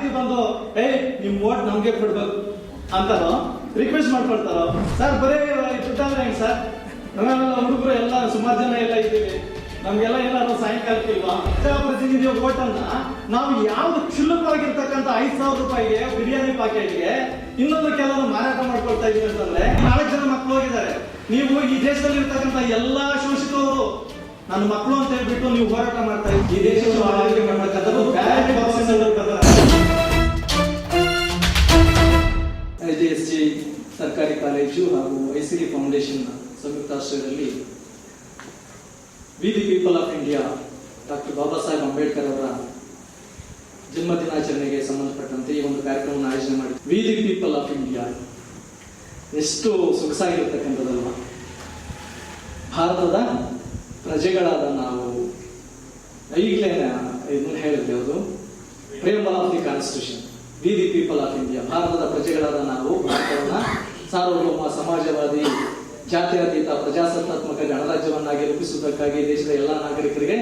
ರೀತಿ ಬಂದು ನಿಮ್ ವೋಟ್ ನಮ್ಗೆ ಕೊಡ್ಬೇಕು ಅಂತಾರೋ ರಿಕ್ವೆಸ್ಟ್ ಮಾಡ್ಕೊಳ್ತಾರೋ? ಸರ್ ಬರೀ ದುಡ್ಡಂದ್ರೆ ಹೆಂಗ್ ಸರ್? ನಾವೆಲ್ಲ ಹುಡುಗರು ಎಲ್ಲ ಸುಮಾರು ಜನ ಎಲ್ಲ ಇದ್ದೀವಿ, ನಮ್ಗೆಲ್ಲ ಏನಾದ್ರು ಸಾಯಂಕಾಲಕ್ಕೆ ಇಲ್ವಾ? ಪ್ರತಿನಿಧಿಯ ವೋಟ್ ಅನ್ನ ನಾವು ಯಾವ್ದು ಕ್ಷುಲ್ಲಕವಾಗಿರ್ತಕ್ಕಂಥ 5,000 ರೂಪಾಯಿಗೆ ಬಿರಿಯಾನಿ ಪ್ಯಾಕೆಟ್ಗೆ ಇನ್ನೊಂದು ಕೆಲವರು ಮಾರಾಟ ಮಾಡ್ಕೊಳ್ತಾ ಇದೀವಿ ಅಂತಂದ್ರೆ 4 ಜನ ಮಕ್ಕಳು ಹೋಗಿದ್ದಾರೆ. ನೀವು ಈ ದೇಶದಲ್ಲಿ ಇರ್ತಕ್ಕಂಥ ಎಲ್ಲಾ ಶೋಷಿತವರು ನನ್ನ ಮಕ್ಕಳು ಅಂತ ಹೇಳ್ಬಿಟ್ಟು ನೀವು ಹೋರಾಟ ಮಾಡ್ತಾ ಇದ್ದೀವಿ. ಈ ದೇಶವನ್ನು ಆಳ್ವಿಕೆ ಮಾಡ್ತಕ್ಕಂಥದ್ದು ಬ್ಯಾಲೆಟ್ ಬಾಕ್ಸ್ IJSG ಸರ್ಕಾರಿ ಕಾಲೇಜು ಹಾಗೂ ICD ಫೌಂಡೇಶನ್ ಸಂಯುಕ್ತಾಶ್ರಯದಲ್ಲಿ we the people of India doctor Baba Saheb Ambedkar ಅವರ ಜನ್ಮ ದಿನಾಚರಣೆಗೆ ಸಂಬಂಧಪಟ್ಟಂತೆ ಈ ಒಂದು ಕಾರ್ಯಕ್ರಮವನ್ನು ಆಯೋಜನೆ ಮಾಡಿ we the people of India ಎಷ್ಟು ಸೊಗಸಾಗಿರ್ತಕ್ಕಂಥದ್ದಲ್ವ? ಭಾರತದ ಪ್ರಜೆಗಳಾದ ನಾವು ಈಗಲೇ ಇದನ್ನ ಹೇಳಿದ್ವಿ, ಅದು preamble of the constitution. We the people of India, ಭಾರತದ ಪ್ರಜೆಗಳಾದ ನಾವು ಭಾರತವನ್ನ ಸಾರ್ವಭೌಮ ಸಮಾಜವಾದಿ ಜಾತ್ಯತೀತ ಪ್ರಜಾಸತ್ತಾತ್ಮಕ ಗಣರಾಜ್ಯವನ್ನಾಗಿ ರೂಪಿಸುವುದಕ್ಕಾಗಿ ದೇಶದ ಎಲ್ಲಾ ನಾಗರಿಕರಿಗೆ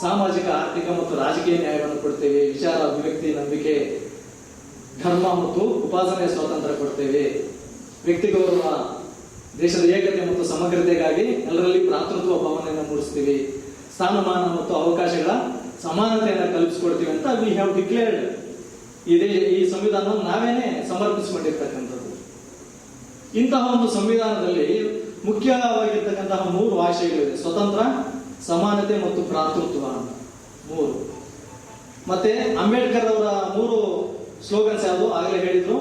ಸಾಮಾಜಿಕ, ಆರ್ಥಿಕ ಮತ್ತು ರಾಜಕೀಯ ನ್ಯಾಯವನ್ನು ಕೊಡ್ತೇವೆ. ವಿಚಾರ, ಅಭಿವ್ಯಕ್ತಿ, ನಂಬಿಕೆ, ಧರ್ಮ ಮತ್ತು ಉಪಾಸನೆಯ ಸ್ವಾತಂತ್ರ್ಯ ಕೊಡ್ತೇವೆ. ವ್ಯಕ್ತಿ ಗೌರವ, ದೇಶದ ಏಕತೆ ಮತ್ತು ಸಮಗ್ರತೆಗಾಗಿ ಎಲ್ಲರಲ್ಲಿ ಭ್ರಾತೃತ್ವ ಭಾವನೆಯನ್ನು ಮೂಡಿಸ್ತೀವಿ. ಸ್ಥಾನಮಾನ ಮತ್ತು ಅವಕಾಶಗಳ ಸಮಾನತೆಯನ್ನು ಕಲ್ಪಿಸಿಕೊಡ್ತೀವಿ ಅಂತ ವಿ ಹ್ಯಾವ್ ಡಿಕ್ಲೇರ್ಡ್. ಈ ಸಂವಿಧಾನವನ್ನು ನಾವೇನೆ ಸಮರ್ಪಿಸಿಕೊಂಡಿರ್ತಕ್ಕಂಥದ್ದು. ಇಂತಹ ಒಂದು ಸಂವಿಧಾನದಲ್ಲಿ ಮುಖ್ಯವಾಗಿರ್ತಕ್ಕಂತಹ 3 ಆಶಯಗಳಿವೆ: ಸ್ವತಂತ್ರ, ಸಮಾನತೆ ಮತ್ತು ಭ್ರಾತೃತ್ವ ಅಂತ 3. ಮತ್ತೆ ಅಂಬೇಡ್ಕರ್ ಅವರ 3 ಸ್ಲೋಗನ್ಸ್ ಯಾವುದು? ಆಗಲೇ ಹೇಳಿದ್ರು,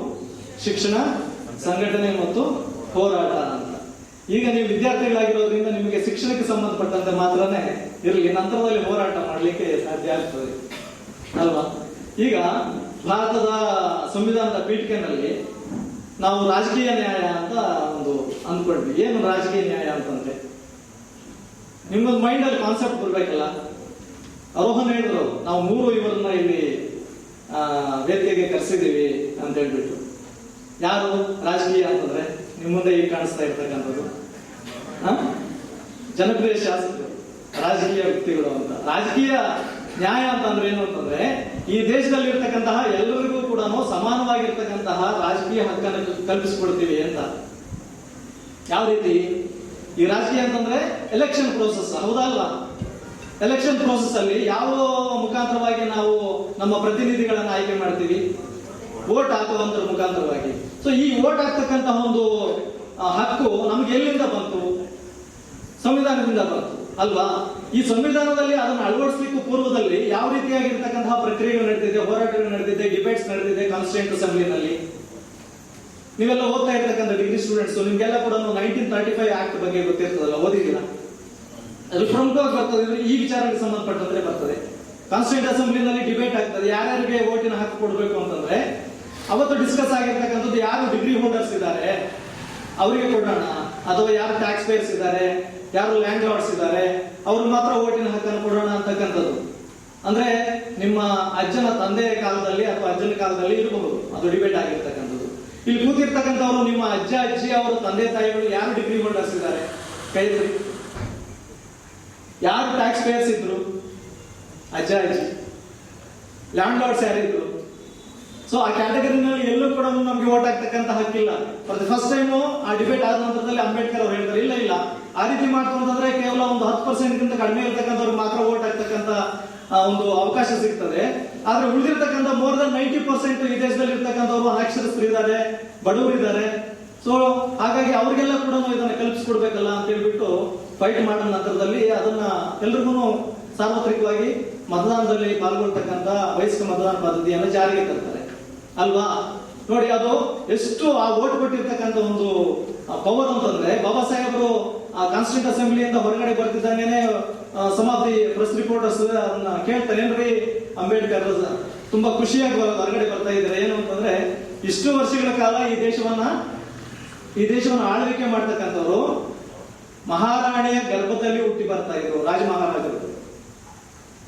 ಶಿಕ್ಷಣ, ಸಂಘಟನೆ ಮತ್ತು ಹೋರಾಟ ಅಂತ. ಈಗ ನೀವು ವಿದ್ಯಾರ್ಥಿಗಳಾಗಿರೋದ್ರಿಂದ ನಿಮಗೆ ಶಿಕ್ಷಣಕ್ಕೆ ಸಂಬಂಧಪಟ್ಟಂತೆ ಮಾತ್ರನೇ ಇರಲಿ, ನಂತರದಲ್ಲಿ ಹೋರಾಟ ಮಾಡಲಿಕ್ಕೆ ಸಾಧ್ಯ ಆಗ್ತದೆ ಅಲ್ವಾ? ಈಗ ಭಾರತದ ಸಂವಿಧಾನದ ಪೀಠಿಕೆನಲ್ಲಿ ನಾವು ರಾಜಕೀಯ ನ್ಯಾಯ ಅಂತ ಒಂದು ಅಂದ್ಕೊಂಡ್ವಿ. ಏನು ರಾಜಕೀಯ ನ್ಯಾಯ ಅಂತಂದ್ರೆ ನಿಮ್ಗೊಂದು ಮೈಂಡ್ ಅಲ್ಲಿ ಕಾನ್ಸೆಪ್ಟ್ ಬರ್ಬೇಕಲ್ಲ. ಅರೋಹನ್ ಹೇಳಿದ್ರು, ನಾವು 3 ಇವರನ್ನ ಇಲ್ಲಿ ವೇದಿಕೆಗೆ ಕರೆಸಿದೀವಿ ಅಂತ ಹೇಳ್ಬಿಟ್ಟು. ಯಾರು ರಾಜಕೀಯ ಅಂತಂದ್ರೆ ನಿಮ್ಮ ಮುಂದೆ ಈಗ ಕಾಣಿಸ್ತಾ ಇರ್ತಕ್ಕಂಥದ್ದು ಜನಪ್ರಿಯ ಶಾಸಕರು, ರಾಜಕೀಯ ವ್ಯಕ್ತಿಗಳು ಅಂತ. ರಾಜಕೀಯ ನ್ಯಾಯ ಅಂತಂದ್ರೆ ಏನು ಅಂತಂದ್ರೆ ಈ ದೇಶದಲ್ಲಿ ಇರ್ತಕ್ಕಂತಹ ಎಲ್ಲರಿಗೂ ಕೂಡ ಸಮಾನವಾಗಿರ್ತಕ್ಕಂತಹ ರಾಜಕೀಯ ಹಕ್ಕನ್ನು ಕಲ್ಪಿಸಿಕೊಡ್ತೀವಿ ಅಂತ. ಯಾವ ರೀತಿ? ಈ ರಾಜಕೀಯ ಅಂತಂದ್ರೆ ಎಲೆಕ್ಷನ್ ಪ್ರೋಸೆಸ್, ಹೌದಲ್ಲ? ಎಲೆಕ್ಷನ್ ಪ್ರೋಸೆಸ್ ಅಲ್ಲಿ ಯಾವ ಮುಖಾಂತರವಾಗಿ ನಾವು ನಮ್ಮ ಪ್ರತಿನಿಧಿಗಳನ್ನ ಆಯ್ಕೆ ಮಾಡ್ತೀವಿ? ವೋಟ್ ಹಾಕುವಂತರ ಮುಖಾಂತರವಾಗಿ. ಸೊ ಈ ವೋಟ್ ಹಾಕ್ತಕ್ಕಂತಹ ಒಂದು ಹಕ್ಕು ನಮ್ಗೆ ಎಲ್ಲಿಂದ ಬಂತು? ಸಂವಿಧಾನದಿಂದ ಬಂತು ಅಲ್ವಾ? ಈ ಸಂವಿಧಾನದಲ್ಲಿ ಅದನ್ನು ಅಳವಡಿಸಲಿಕ್ಕೂ ಪೂರ್ವದಲ್ಲಿ ಯಾವ ರೀತಿಯಾಗಿರ್ತಕ್ಕಂತಹ ಪ್ರಕ್ರಿಯೆಗಳು ನಡೆದಿದೆ, ಹೋರಾಟಗಳು ನಡೆದಿದೆ, ಡಿಬೇಟ್ಸ್ ನಡೆದಿದೆ ಕಾನ್ಸ್ಟಿಟ್ಯೂಂಟ್ ಅಸೆಂಬ್ಲಿನಲ್ಲಿ. ನೀವೆಲ್ಲ ಓದ್ತಾ ಇರ್ತಕ್ಕಂಥ ಡಿಗ್ರಿ ಸ್ಟೂಡೆಂಟ್ಸ್, ನಿಮ್ಗೆಲ್ಲ ಕೂಡ 1935 ಆಕ್ಟ್ ಬಗ್ಗೆ ಗೊತ್ತಿರ್ತದಲ್ಲ, ಓದಿದ್ದೀರಾ? ಅದು ಪ್ರಮುಖವಾಗಿ ಬರ್ತದೆ, ಈ ವಿಚಾರಕ್ಕೆ ಸಂಬಂಧಪಟ್ಟಂತೆ ಬರ್ತದೆ. ಕಾನ್ಸ್ಟಿಟ್ಯೂಂಟ್ ಅಸೆಂಬ್ಲಿನಲ್ಲಿ ಡಿಬೇಟ್ ಆಗ್ತದೆ, ಯಾರ್ಯಾರಿಗೆ ವೋಟಿನ ಹಕ್ಕು ಕೊಡಬೇಕು ಅಂತಂದ್ರೆ ಅವತ್ತು ಡಿಸ್ಕಸ್ ಆಗಿರ್ತಕ್ಕಂಥದ್ದು ಯಾರು ಡಿಗ್ರಿ ಹೋಲ್ಡರ್ಸ್ ಇದ್ದಾರೆ ಅವರಿಗೆ ಕೊಡೋಣ, ಅಥವಾ ಯಾರು ಟ್ಯಾಕ್ಸ್ ಪೇಯರ್ಸ್ ಇದ್ದಾರೆ, ಯಾರು ಲ್ಯಾಂಡ್ ಲಾರ್ಡ್ಸ್ ಇದ್ದಾರೆ ಅವ್ರಿಗೆ ಮಾತ್ರ ವೋಟಿನ ಹಕ್ಕನ್ನು ಕೊಡೋಣ ಅಂತಕ್ಕಂಥದ್ದು. ಅಂದ್ರೆ ನಿಮ್ಮ ಅಜ್ಜನ ತಂದೆಯ ಕಾಲದಲ್ಲಿ ಅಥವಾ ಅಜ್ಜನ ಕಾಲದಲ್ಲಿ ಇರಬಹುದು ಅದು ಡಿಬೇಟ್ ಆಗಿರ್ತಕ್ಕಂಥದ್ದು. ಇಲ್ಲಿ ಕೂತಿರ್ತಕ್ಕಂಥವ್ರು ನಿಮ್ಮ ಅಜ್ಜ, ಅಜ್ಜಿ, ಅವರ ತಂದೆ ತಾಯಿಗಳು ಯಾರು ಡಿಗ್ರಿ ಹೋಲ್ಡರ್ಸ್ ಇದ್ದಾರೆ ಕೈ ಎತ್ತಿ. ಯಾರು ಟ್ಯಾಕ್ಸ್ ಪೇಯರ್ಸ್ ಇದ್ರು? ಅಜ್ಜ, ಅಜ್ಜಿ. Land Lord's ಯಾರಿದ್ರು? ಸೊ ಆ ಕ್ಯಾಟಗರಿನಲ್ಲಿ ಎಲ್ಲೂ ಕೂಡ ನಮ್ಗೆ ವೋಟ್ ಹಾಕ್ತಕ್ಕಂಥ ಹಕ್ಕಿಲ್ಲ. ಫಸ್ಟ್ ಟೈಮ್ ಆ ಡಿಬೇಟ್ ಆದ ನಂತರದಲ್ಲಿ ಅಂಬೇಡ್ಕರ್ ಅವರು ಹೇಳ್ತಾರೆ, ಇಲ್ಲ ಆ ರೀತಿ ಮಾಡ್ಕೊಂಡ್ರೆ ಕೇವಲ ಒಂದು 10% ಗಿಂತ ಕಡಿಮೆ ಇರ್ತಕ್ಕಂಥವ್ರಿಗೆ ಮಾತ್ರ ವೋಟ್ ಹಾಕ್ತಕ್ಕಂಥ ಒಂದು ಅವಕಾಶ ಸಿಗ್ತದೆ. ಆದ್ರೆ ಉಳಿದಿರ್ತಕ್ಕಂಥ ಮೋರ್ ದನ್ 90% ಈ ದೇಶದಲ್ಲಿ ಇರ್ತಕ್ಕಂಥವ್ರು ಅನಕ್ಷರಸ್ಥರಿದ್ದಾರೆ, ಬಡವರಿದ್ದಾರೆ. ಸೊ ಹಾಗಾಗಿ ಅವ್ರಿಗೆಲ್ಲ ಕೂಡ ಇದನ್ನ ಕಲ್ಪಿಸ್ಕೊಡ್ಬೇಕಲ್ಲ ಅಂತ ಹೇಳ್ಬಿಟ್ಟು ಫೈಟ್ ಮಾಡೋ ನಂತರದಲ್ಲಿ ಅದನ್ನ ಎಲ್ರಿಗೂ ಸಾರ್ವತ್ರಿಕವಾಗಿ ಮತದಾನದಲ್ಲಿ ಪಾಲ್ಗೊಳ್ತಕ್ಕಂಥ ವಯಸ್ಕ ಮತದಾನ ಪದ್ಧತಿಯನ್ನು ಜಾರಿಗೆ ತರ್ತಾರೆ ಅಲ್ವಾ? ನೋಡಿ, ಅದು ಎಷ್ಟು ಆ ವೋಟ್ ಕೊಟ್ಟಿರ್ತಕ್ಕಂಥ ಒಂದು ಪವರ್ ಅಂತಂದ್ರೆ, ಬಾಬಾ ಸಾಹೇಬರು ಆ ಕಾನ್ಸ್ಟಿಟ್ಯೂಂಟ್ ಅಸೆಂಬ್ಲಿಯಿಂದ ಹೊರಗಡೆ ಬರ್ತಿದ್ದಂಗೆನೆ ಸಮಾಪ್ತಿ ಪ್ರೆಸ್ ರಿಪೋರ್ಟರ್ಸ್ ಅದನ್ನ ಕೇಳ್ತಾರೆ, ಏನ್ರಿ ಅಂಬೇಡ್ಕರ್ ತುಂಬಾ ಖುಷಿಯಾಗಿ ಹೊರಗಡೆ ಬರ್ತಾ ಇದ್ದಾರೆ. ಏನು ಅಂತಂದ್ರೆ, ಇಷ್ಟು ವರ್ಷಗಳ ಕಾಲ ಈ ದೇಶವನ್ನ ಆಳ್ವಿಕೆ ಮಾಡ್ತಕ್ಕಂಥವ್ರು ಮಹಾರಾಣಿಯ ಗರ್ಭದಲ್ಲಿ ಹುಟ್ಟಿ ಬರ್ತಾ ಇದ್ರು, ರಾಜ ಮಹಾರಾಜರು.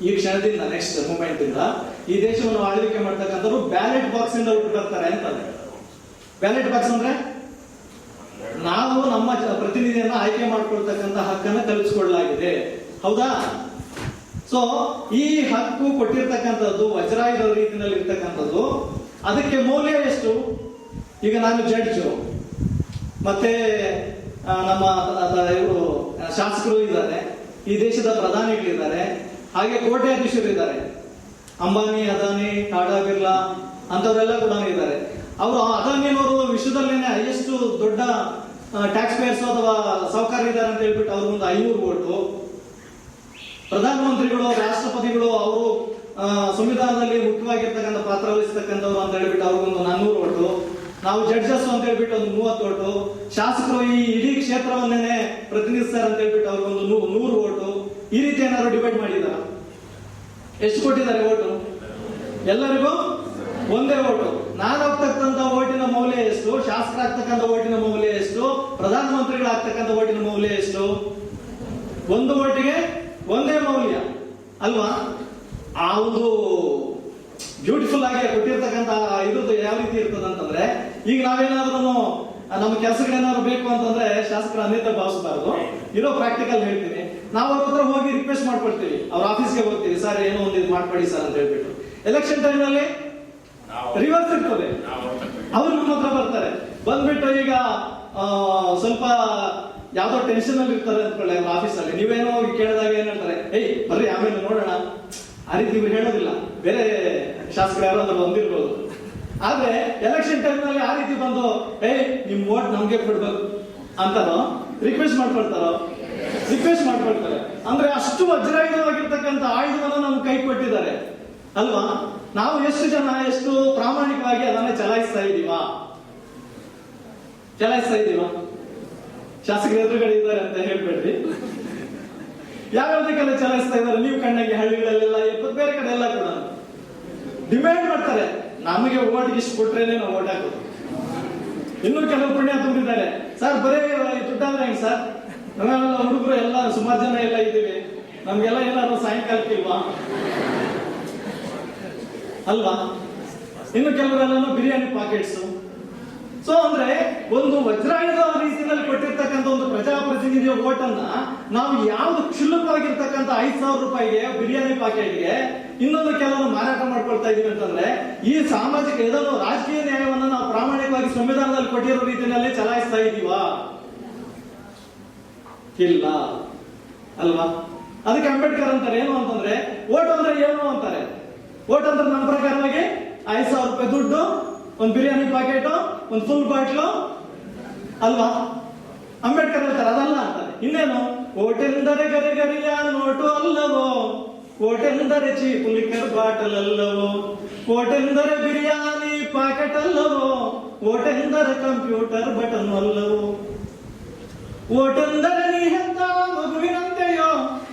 ಈ ಕ್ಷಣದಿಂದ ನೆಕ್ಸ್ಟ್ ಮೂಮೆಂಟ್ ಇಂದ ಈ ದೇಶವನ್ನು ಆಳ್ವಿಕೆ ಮಾಡ್ತಕ್ಕಂಥವ್ರು ಬ್ಯಾಲೆಟ್ ಬಾಕ್ಸ್ ಇಂದ ಹುಟ್ಟಿ ಬರ್ತಾರೆ ಅಂತ. ಬ್ಯಾಲೆಟ್ ಬಾಕ್ಸ್ ಅಂದ್ರೆ ನಾವು ನಮ್ಮ ಪ್ರತಿನಿಧಿಯನ್ನ ಆಯ್ಕೆ ಮಾಡ್ಕೊಳ್ತಕ್ಕಂಥ ಹಕ್ಕನ್ನು ಕಲ್ಪಿಸಿಕೊಳ್ಳಲಾಗಿದೆ, ಹೌದಾ? ಸೊ ಈ ಹಕ್ಕು ಕೊಟ್ಟಿರ್ತಕ್ಕಂಥದ್ದು ವಜ್ರಾಯುಧ ರೀತಿಯಲ್ಲಿ ಇರ್ತಕ್ಕಂಥದ್ದು, ಅದಕ್ಕೆ ಮೌಲ್ಯ ಎಷ್ಟು? ಈಗ ನಾನು ಜಡ್ಜು, ಮತ್ತೆ ನಮ್ಮ ಇವರು ಶಾಸಕರು ಇದ್ದಾರೆ, ಈ ದೇಶದ ಪ್ರಧಾನಿಗಳಿದ್ದಾರೆ, ಹಾಗೆ ಕೋಟ್ಯಾಧೀಶರು ಇದ್ದಾರೆ, ಅಂಬಾನಿ, ಅದಾನಿ, ಟಾಟಾ ಬಿರ್ಲಾ ಅಂತವರೆಲ್ಲ ಕೂಡ ಇದ್ದಾರೆ. ಅವರು ಅದಾನಿಯವರು ವಿಶ್ವದಲ್ಲೇನೆ ಹೈಯೆಸ್ಟ್ ದೊಡ್ಡ ಟ್ಯಾಕ್ಸ್ ಪೇಯರ್ಸ್ ಅಥವಾ ಸಾಹುಕಾರ ಇದ್ದಾರೆ ಅಂತ ಹೇಳ್ಬಿಟ್ಟು ಅವ್ರಿಗೊಂದು 500 ಓಟು. ಪ್ರಧಾನಮಂತ್ರಿಗಳು, ರಾಷ್ಟ್ರಪತಿಗಳು ಅವರು ಸಂವಿಧಾನದಲ್ಲಿ ಮುಖ್ಯವಾಗಿರ್ತಕ್ಕಂಥ ಪಾತ್ರ ವಹಿಸ್ತಕ್ಕಂಥವ್ರು ಅಂತ ಹೇಳ್ಬಿಟ್ಟು ಅವ್ರಿಗೊಂದು 400 ಓಟು. ನಾವು ಜಡ್ಜಸ್ ಅಂತ ಹೇಳ್ಬಿಟ್ಟು ಒಂದು 30 ಓಟು. ಶಾಸಕರು ಈ ಇಡೀ ಕ್ಷೇತ್ರವನ್ನೇ ಪ್ರತಿನಿಧಿಸ್ತಾರೆ ಅಂತ ಹೇಳ್ಬಿಟ್ಟು ಅವ್ರಿಗೊಂದು 100 ಓಟು. ಈ ರೀತಿ ಏನಾದ್ರು ಡಿವೈಡ್ ಮಾಡಿದಾರ? ಎಷ್ಟು ಕೊಟ್ಟಿದ್ದಾರೆ ಓಟು? ಎಲ್ಲರಿಗೂ ಒಂದೇ ಓಟು. ನಾನು ಹೋಗ್ತಕ್ಕಂಥ ಓಟಿನ ಮೌಲ್ಯ ಎಷ್ಟು? ಶಾಸಕರಾಗ್ತಕ್ಕಂಥ ಓಟಿನ ಮೌಲ್ಯ ಎಷ್ಟು? ಪ್ರಧಾನಮಂತ್ರಿಗಳಾಗ್ತಕ್ಕಂಥ ಓಟಿನ ಮೌಲ್ಯ ಎಷ್ಟು? ಒಂದು ಓಟಿಗೆ ಒಂದೇ ಮೌಲ್ಯ ಅಲ್ವಾ? ಆ ಒಂದು ಬ್ಯೂಟಿಫುಲ್ ಆಗಿ ಕೊಟ್ಟಿರ್ತಕ್ಕಂಥ ಇದ್ರದ್ದು ಯಾವ ರೀತಿ ಇರ್ತದೆ ಅಂತಂದ್ರೆ, ಈಗ ನಾವೇನಾದ್ರೂ ನಮ್ಮ ಕೆಲಸಗಳೇನಾದ್ರು ಬೇಕು ಅಂತಂದ್ರೆ ಶಾಸಕರು ಅನ್ಯತೆ ಭಾವಿಸಬಾರದು. ಇರೋ ಪ್ರಾಕ್ಟಿಕಲ್ ಹೇಳ್ತೀನಿ. ನಾವು ಅವ್ರ ಹತ್ರ ಹೋಗಿ ರಿಕ್ವೆಸ್ಟ್ ಮಾಡ್ಕೊಳ್ತೀವಿ, ಅವ್ರ ಆಫೀಸ್ಗೆ ಹೋಗ್ತೀವಿ, ಸರ್ ಏನೋ ಒಂದು ಇದು ಮಾಡ್ಕೊಡಿ ಸರ್ ಅಂತ ಹೇಳ್ಬಿಟ್ಟು. ಎಲೆಕ್ಷನ್ ಟೈಮ್ ನಲ್ಲಿ ರಿವರ್ಸ್ ಇರ್ತದೆ, ಅವ್ರು ನಮ್ಮ ಹತ್ರ ಬರ್ತಾರೆ, ಬಂದ್ಬಿಟ್ಟು ಈಗ ಸ್ವಲ್ಪ ಯಾವ್ದೋ ಟೆನ್ಷನ್ ಅಲ್ಲಿ ಇರ್ತಾರೆ ಅಂದ್ಕೊಳ್ಳಿ ಅವ್ರ ಆಫೀಸ್ ಅಲ್ಲಿ. ನೀವೇನೋ ಹೋಗಿ ಕೇಳಿದಾಗ ಏನ್ ಹೇಳ್ತಾರೆ, ಏಯ್ ಬರ್ರಿ ಆಮೇಲೆ ನೋಡೋಣ, ಆ ರೀತಿ ಇವ್ರು ಹೇಳೋದಿಲ್ಲ. ಬೇರೆ ಶಾಸಕರು ಯಾರಾದ್ರೂ ಬಂದಿರ್ಬೋದು. ಆದ್ರೆ ಎಲೆಕ್ಷನ್ ಟೈಮ್ ನಲ್ಲಿ ಆ ರೀತಿ ಬಂದು ಏಯ್ ನಿಮ್ ವೋಟ್ ನಮ್ಗೆ ಕೊಡ್ಬೇಕು ಅಂತಾರೋ ರಿಕ್ವೆಸ್ಟ್ ಮಾಡ್ಕೊಳ್ತಾರೋ? ರಿಕ್ವೆಸ್ಟ್ ಮಾಡ್ಕೊಳ್ತಾರೆ. ಅಂದ್ರೆ ಅಷ್ಟು ವಜ್ರಾಯುಧವಾಗಿರ್ತಕ್ಕಂಥ ಆಯುಧವನ್ನು ನಮ್ಗೆ ಕೈ ಕೊಟ್ಟಿದ್ದಾರೆ ಅಲ್ವಾ? ನಾವು ಎಷ್ಟು ಜನ ಎಷ್ಟು ಪ್ರಾಮಾಣಿಕವಾಗಿ ಅದನ್ನ ಚಲಾಯಿಸ್ತಾ ಇದ್ದೀವಾ? ಶಾಸಕರ ಎದುರುಗಡೆ ಇದ್ದಾರೆ ಅಂತ ಹೇಳ್ಬೇಡ್ರಿ. ಯಾವ್ಯಾವ್ದಕ್ಕೆಲ್ಲ ಚಲಾಯಿಸ್ತಾ ಇದ್ದಾರೆ ನೀವು ಕಣ್ಣಾಗಿ ಹಳ್ಳಿಗಳಲ್ಲೆಲ್ಲ, ಬೇರೆ ಕಡೆ ಎಲ್ಲ ಕೂಡ ಡಿಮ್ಯಾಂಡ್ ಮಾಡ್ತಾರೆ, ನಮಗೆ ಓಟ್ಗೆ ಇಷ್ಟು ಕೊಟ್ರೇನೆ ನಾವು ಓಟ್ ಹಾಕೋದು. ಇನ್ನೂ ಕೆಲವು ಪುಣ್ಯ ತುಂಬಿದ್ದಾರೆ, ಸರ್ ಬರೇ ದುಡ್ಡಾದ್ರೆ ಹೆಂಗ್ ಸರ್, ನಾವೆಲ್ಲ ಹುಡುಗರು ಎಲ್ಲ ಸುಮಾರು ಜನ ಎಲ್ಲ ಇದ್ದೀವಿ, ನಮ್ಗೆಲ್ಲ ಏನಾದ್ರು ಸಾಯಂಕಾಲಕ್ಕಿಲ್ವಾ ಅಲ್ವಾ? ಇನ್ನು ಕೆಲವರೆಲ್ಲ ಬಿರಿಯಾನಿ ಪಾಕೆಟ್ಸ್. ಸೊ ಅಂದ್ರೆ ಒಂದು ವಜ್ರಾಯುಧ ರೀತಿಯಲ್ಲಿ ಕೊಟ್ಟಿರ್ತಕ್ಕಂಥ ಒಂದು ಪ್ರಜಾಪ್ರತಿನಿಧಿಯ ಓಟನ್ನ ನಾವು ಯಾವ್ದು ಕ್ಷುಲ್ಲಕವಾಗಿರ್ತಕ್ಕಂಥ 5,000 ರೂಪಾಯಿಗೆ ಬಿರಿಯಾನಿ ಪಾಕೆಟ್ಗೆ ಇನ್ನೊಂದು ಕೆಲವರು ಮಾರಾಟ ಮಾಡ್ಕೊಳ್ತಾ ಇದೀವಿ ಅಂತಂದ್ರೆ, ಈ ಸಾಮಾಜಿಕ ಇದನ್ನು ರಾಜಕೀಯ ನ್ಯಾಯವನ್ನು ನಾವು ಪ್ರಾಮಾಣಿಕವಾಗಿ ಸಂವಿಧಾನದಲ್ಲಿ ಕೊಟ್ಟಿರೋ ರೀತಿಯಲ್ಲಿ ಚಲಾಯಿಸ್ತಾ ಇದೀವಾ? ಇಲ್ಲ ಅಲ್ವಾ? ಅದಕ್ಕೆ ಅಂಬೇಡ್ಕರ್ ಅಂತಾರೆ ಏನು ಅಂತಂದ್ರೆ, ಓಟ್ ಅಂದ್ರೆ ಏನು ಅಂತಾರೆ. ಓಟ್ ಅಂದ್ರೆ ನನ್ನ ಪ್ರಕಾರವಾಗಿ 5,000 ರೂಪಾಯಿ ದುಡ್ಡು, ಒಂದು ಬಿರಿಯಾನಿ ಪ್ಯಾಕೆಟ್, ಒಂದು ಫುಲ್ ಬಾಟ್ಲು ಅಲ್ವಾ? ಅಂಬೇಡ್ಕರ್ ಹೇಳ್ತಾರೆ ಅದಲ್ಲ ಅಂತಾರೆ. ಇನ್ನೇನು? ಓಟೆಂದರೆ ಗರಿಗರಿಯ ನೋಟು ಅಲ್ಲವೋ, ಓಟೆಂದರೆ ಚೀಪ್ ಲಿಕ್ಕರ್ ಬಾಟಲ್ ಅಲ್ಲವೋ, ಓಟೆಂದರೆ ಬಿರಿಯಾನಿ ಪ್ಯಾಕೆಟ್ ಅಲ್ಲವೋ, ಓಟೆಂದರೆ ಕಂಪ್ಯೂಟರ್ ಬಟನ್ ಅಲ್ಲವೋ, ಓಟೆಂದರೆ ನೀ ಹೆತ್ತ ಮಗುವಿನಂತೆಯೋ,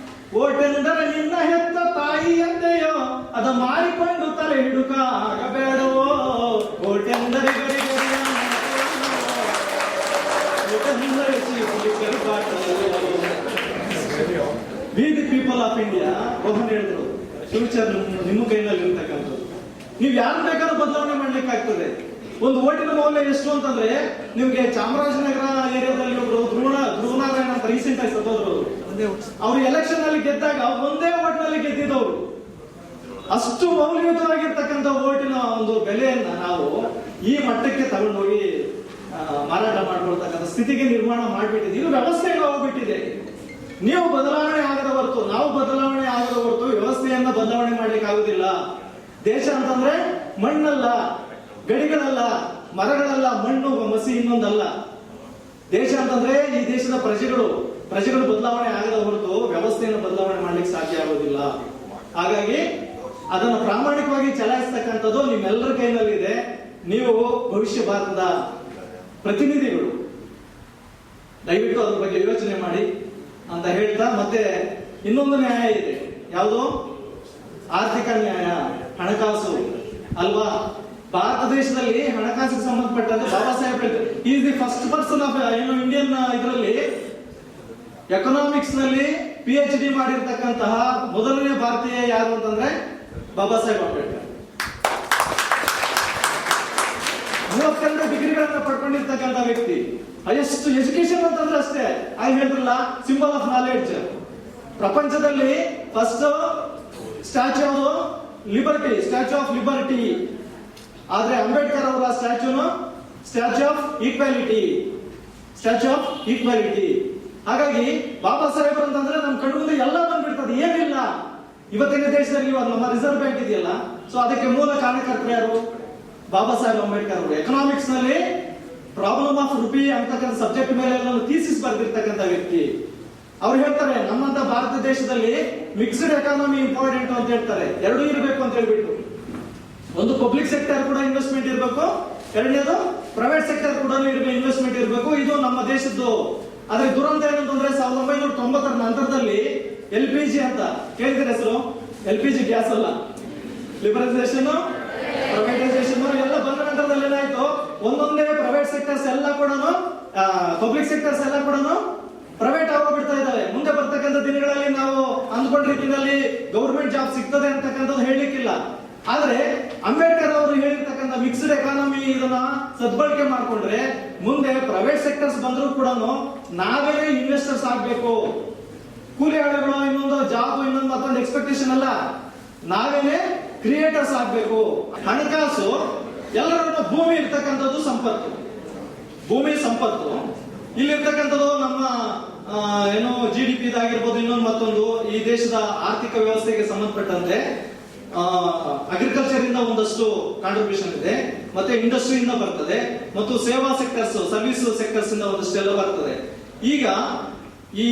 ಓಟೆಂದರೆ ನಿನ್ನ ಹೆತ್ತ ತಾಯಿಯಂತೆಯೋ, ಅದ ಮಾರಿಕೊಂಡು ತಲೆ ಹಿಡುಕ ಆಗಬೇಡವೋ, ಓಟೆಂದರೆ ಗರಿಗರಿಯ ಓಟೆಂದರೆ ಚೀಪ್ ಲಿಕ್ಕರ್ ಬಾಟಲ್ ಅಲ್ಲವೋ. V the people of India ಒಬ್ಬನು ಹೇಳಿದ್ರು, ಫ್ಯೂಚರ್ ನಿಮ್ಮ ಕೈನಲ್ಲಿ ಇರ್ತಕ್ಕಂಥದ್ದು, ನೀವು ಯಾರು ಬೇಕಾದ್ರೂ ಬದಲಾವಣೆ ಮಾಡ್ಲಿಕ್ಕೆ ಆಗ್ತದೆ. ಒಂದು ಓಟಿನ ಮೌಲ್ಯ ಎಷ್ಟು ಅಂತಂದ್ರೆ, ನಿಮ್ಗೆ ಚಾಮರಾಜನಗರ ಏರಿಯಾದಲ್ಲಿ ಒಬ್ರು ಧ್ರುವನಾರಾಯಣ ಅಂತ ರೀಸೆಂಟ್ ಆಗಿ ಸತ್ತೋದ್ರು. ಅವ್ರು ಎಲೆಕ್ಷನ್ ಅಲ್ಲಿ ಗೆದ್ದಾಗ ಒಂದೇ ಓಟ್ನಲ್ಲಿ ಗೆದ್ದಿದ್ದವ್ರು. ಅಷ್ಟು ಮೌಲ್ಯಯುತವಾಗಿರ್ತಕ್ಕಂಥ ಓಟಿನ ಒಂದು ಬೆಲೆಯನ್ನ ನಾವು ಈ ಮಟ್ಟಕ್ಕೆ ತಗೊಂಡೋಗಿ ಮಾರಾಟ ಮಾಡ್ಕೊಳ್ತಕ್ಕಂಥ ಸ್ಥಿತಿಗೆ ನಿರ್ಮಾಣ ಮಾಡ್ಬಿಟ್ಟಿದೆ. ಇದು ವ್ಯವಸ್ಥೆಗೆ ಹೋಗ್ಬಿಟ್ಟಿದೆ. ನೀವು ಬದಲಾವಣೆ ಆಗದ ಹೊರತು, ನಾವು ಬದಲಾವಣೆ ಆಗದ ಹೊರತು ವ್ಯವಸ್ಥೆಯನ್ನ ಬದಲಾವಣೆ ಮಾಡ್ಲಿಕ್ಕೆ ಆಗುದಿಲ್ಲ. ದೇಶ ಅಂತಂದ್ರೆ ಮಣ್ಣಲ್ಲ, ಗಡಿಗಳಲ್ಲ, ಮರಗಳಲ್ಲ, ಮಣ್ಣು ಮಸಿ ಇನ್ನೊಂದಲ್ಲ. ದೇಶ ಅಂತಂದ್ರೆ ಈ ದೇಶದ ಪ್ರಜೆಗಳು ಬದಲಾವಣೆ ಆಗದ ಹೊರತು ವ್ಯವಸ್ಥೆಯನ್ನು ಬದಲಾವಣೆ ಮಾಡ್ಲಿಕ್ಕೆ ಸಾಧ್ಯ ಆಗೋದಿಲ್ಲ. ಹಾಗಾಗಿ ಅದನ್ನು ಪ್ರಾಮಾಣಿಕವಾಗಿ ಚಲಾಯಿಸ್ತಕ್ಕಂಥದ್ದು ನಿಮ್ಮೆಲ್ಲರ ಕೈನಲ್ಲಿದೆ. ನೀವು ಭವಿಷ್ಯ ಭಾರತದ ಪ್ರತಿನಿಧಿಗಳು, ದಯವಿಟ್ಟು ಅದ್ರ ಬಗ್ಗೆ ಯೋಚನೆ ಮಾಡಿ ಅಂತ ಹೇಳ್ತಾ, ಮತ್ತೆ ಇನ್ನೊಂದು ನ್ಯಾಯ ಇದೆ. ಯಾವುದು? ಆರ್ಥಿಕ ನ್ಯಾಯ, ಹಣಕಾಸು ಅಲ್ವಾ? ಭಾರತ ದೇಶದಲ್ಲಿ ಹಣಕಾಸಿಗೆ ಸಂಬಂಧಪಟ್ಟಂತೆ ಬಾಬಾ ಸಾಹೇಬ್ ಹೇಳ್ತಾರೆ, is the first person of ಏನು ಇಂಡಿಯನ್ ಇದರಲ್ಲಿ ಎಕನಾಮಿಕ್ಸ್ ನಲ್ಲಿ PhD ಮಾಡಿರ್ತಕ್ಕಂತಹ ಮೊದಲನೇ ಭಾರತೀಯ ಯಾರು ಅಂತಂದ್ರೆ ಬಾಬಾ ಸಾಹೇಬ್ ಅಂಬೇಡ್ಕರ್. 32 ಡಿಗ್ರಿಗಳನ್ನ ಪಡ್ಕೊಂಡಿರ್ತಕ್ಕಂಥ ವ್ಯಕ್ತಿ. ಹೈಯೆಸ್ಟ್ ಎಜುಕೇಶನ್ ಅಂತಂದ್ರೆ ಅಷ್ಟೇ. ಆಗ ಹೇಳಿದ್ರಲ್ಲ, ಸಿಂಬಲ್ ಆಫ್ ನಾಲೆಡ್ಜ್. ಪ್ರಪಂಚದಲ್ಲಿ ಫಸ್ಟ್ ಸ್ಟ್ಯಾಚ್ಯೂ ಯಾವುದು? Liberty, statue of liberty. ಆದ್ರೆ ಅಂಬೇಡ್ಕರ್ ಅವರ ಸ್ಟ್ಯಾಚ್ಯೂನು statue of equality, statue of equality. ಹಾಗಾಗಿ ಬಾಬಾ ಸಾಹೇಬ್ ಅಂತಂದ್ರೆ ನಮ್ ಕಣ್ಣು ಮುಂದೆ ಎಲ್ಲ ಬಂದ್ಬಿಡ್ತದೆ, ಏನಿಲ್ಲ. ಇವತ್ತಿನ ದೇಶದಲ್ಲಿ ಇವಾಗ ನಮ್ಮ ರಿಸರ್ವ್ ಬ್ಯಾಂಕ್ ಇದೆಯಲ್ಲ, ಸೊ ಅದಕ್ಕೆ ಮೂಲ ಕಾರಣಕರ್ತರು ಯಾರು? ಬಾಬಾ ಸಾಹೇಬ್ ಅಂಬೇಡ್ಕರ್ ಅವರು. ಎಕನಾಮಿಕ್ಸ್ ನಲ್ಲಿ ಪ್ರಾಬ್ಲಮ್ ಆಫ್ ರುಪಿ ಅಂತಕ್ಕಂಥ ಸಬ್ಜೆಕ್ಟ್ ಮೇಲೆ ಥೀಸಿಸ್ ಬರೆದಿರ್ತಕ್ಕಂಥ ವ್ಯಕ್ತಿ. ಅವ್ರು ಹೇಳ್ತಾರೆ ನಮ್ಮಂತ ಭಾರತ ದೇಶದಲ್ಲಿ ಮಿಕ್ಸ್ಡ್ ಎಕಾನಮಿ ಇಂಪಾರ್ಟೆಂಟ್ ಅಂತ ಹೇಳ್ತಾರೆ. ಎರಡೂ ಇರಬೇಕು ಅಂತ ಹೇಳ್ಬಿಟ್ಟು, ಒಂದು ಪಬ್ಲಿಕ್ ಸೆಕ್ಟರ್ ಕೂಡ ಇನ್ವೆಸ್ಟ್ಮೆಂಟ್ ಇರಬೇಕು, ಎರಡನೇದು ಪ್ರೈವೇಟ್ ಸೆಕ್ಟರ್ ಕೂಡ ಇನ್ವೆಸ್ಟ್ಮೆಂಟ್ ಇರಬೇಕು. ಇದು ನಮ್ಮ ದೇಶದ್ದು. ಆದ್ರೆ ದುರಂತ ಏನಂತಂದ್ರೆ 1990 ನಂತರದಲ್ಲಿ LPG ಅಂತ ಕೇಳಿದ್ರೆ ಹೆಸರು, LPG ಗ್ಯಾಸ್ ಅಲ್ಲ, ಲಿಬರಲೈಸೇಷನ್, ಪ್ರೈವೇಟೈಸೇಷನ್ ಎಲ್ಲ ಬಂದ ನಂತರದಲ್ಲಿ ಏನಾಯ್ತು, ಒಂದೊಂದೇ ಪ್ರೈವೇಟ್ ಸೆಕ್ಟರ್ಸ್ ಎಲ್ಲ ಕೂಡ ಪಬ್ಲಿಕ್ ಸೆಕ್ಟರ್ಸ್ ಎಲ್ಲ ಕೂಡ ಪ್ರೈವೇಟ್ ಆಗೋಗ್ಬಿಡ್ತಾ ಇದ್ದಾವೆ. ಮುಂದೆ ಬರ್ತಕ್ಕಂಥ ದಿನಗಳಲ್ಲಿ ನಾವು ಅಂದ್ಕೊಂಡ ರೀತಿಯಲ್ಲಿ ಗೌರ್ಮೆಂಟ್ ಜಾಬ್ ಸಿಗ್ತದೆ ಅಂತಕ್ಕಂಥದ್ದು ಹೇಳಲಿಕ್ಕಿಲ್ಲ. ಆದ್ರೆ ಅಂಬೇಡ್ಕರ್ ಅವರು ಹೇಳಿರ್ತಕ್ಕಂಥ ಮಿಕ್ಸ್ಡ್ ಎಕಾನಮಿ ಇದನ್ನ ಸದ್ಬಳಕೆ ಮಾಡ್ಕೊಂಡ್ರೆ ಮುಂದೆ ಪ್ರೈವೇಟ್ ಸೆಕ್ಟರ್ಸ್ ಬಂದರೂ ಕೂಡ ನಾವೇನೇ ಇನ್ವೆಸ್ಟರ್ಸ್ ಆಗ್ಬೇಕು. ಕೂಲಿ ಆಳುಗಳು ಇನ್ನೊಂದು ಜಾಬ್ ಇನ್ನೊಂದು ಮತ್ತೊಂದು ಎಕ್ಸ್ಪೆಕ್ಟೇಷನ್ ಅಲ್ಲ, ನಾವೇನೆ ಕ್ರಿಯೇಟರ್ಸ್ ಆಗ್ಬೇಕು. ಹಣಕಾಸು ಎಲ್ಲರನ್ನ ಭೂಮಿ ಇರ್ತಕ್ಕಂಥದ್ದು ಸಂಪತ್ತು, ಭೂಮಿ ಸಂಪತ್ತು. ಇಲ್ಲಿರ್ತಕ್ಕಂಥದ್ದು ನಮ್ಮ ಏನು GDP ಆಗಿರ್ಬೋದು, ಇನ್ನೊಂದು ಮತ್ತೊಂದು ಈ ದೇಶದ ಆರ್ಥಿಕ ವ್ಯವಸ್ಥೆಗೆ ಸಂಬಂಧಪಟ್ಟಂತೆ ಅಗ್ರಿಕಲ್ಚರ್ ಇಂದ ಒಂದಷ್ಟು ಕಾಂಟ್ರಿಬ್ಯೂಷನ್ ಇದೆ, ಮತ್ತೆ ಇಂಡಸ್ಟ್ರಿಯಿಂದ ಬರ್ತದೆ, ಮತ್ತು ಸೇವಾ ಸೆಕ್ಟರ್ಸ್, ಸರ್ವಿಸ್ ಸೆಕ್ಟರ್ಸ್ ಇಂದ ಒಂದಷ್ಟು ಎಲ್ಲ ಬರ್ತದೆ. ಈಗ ಈ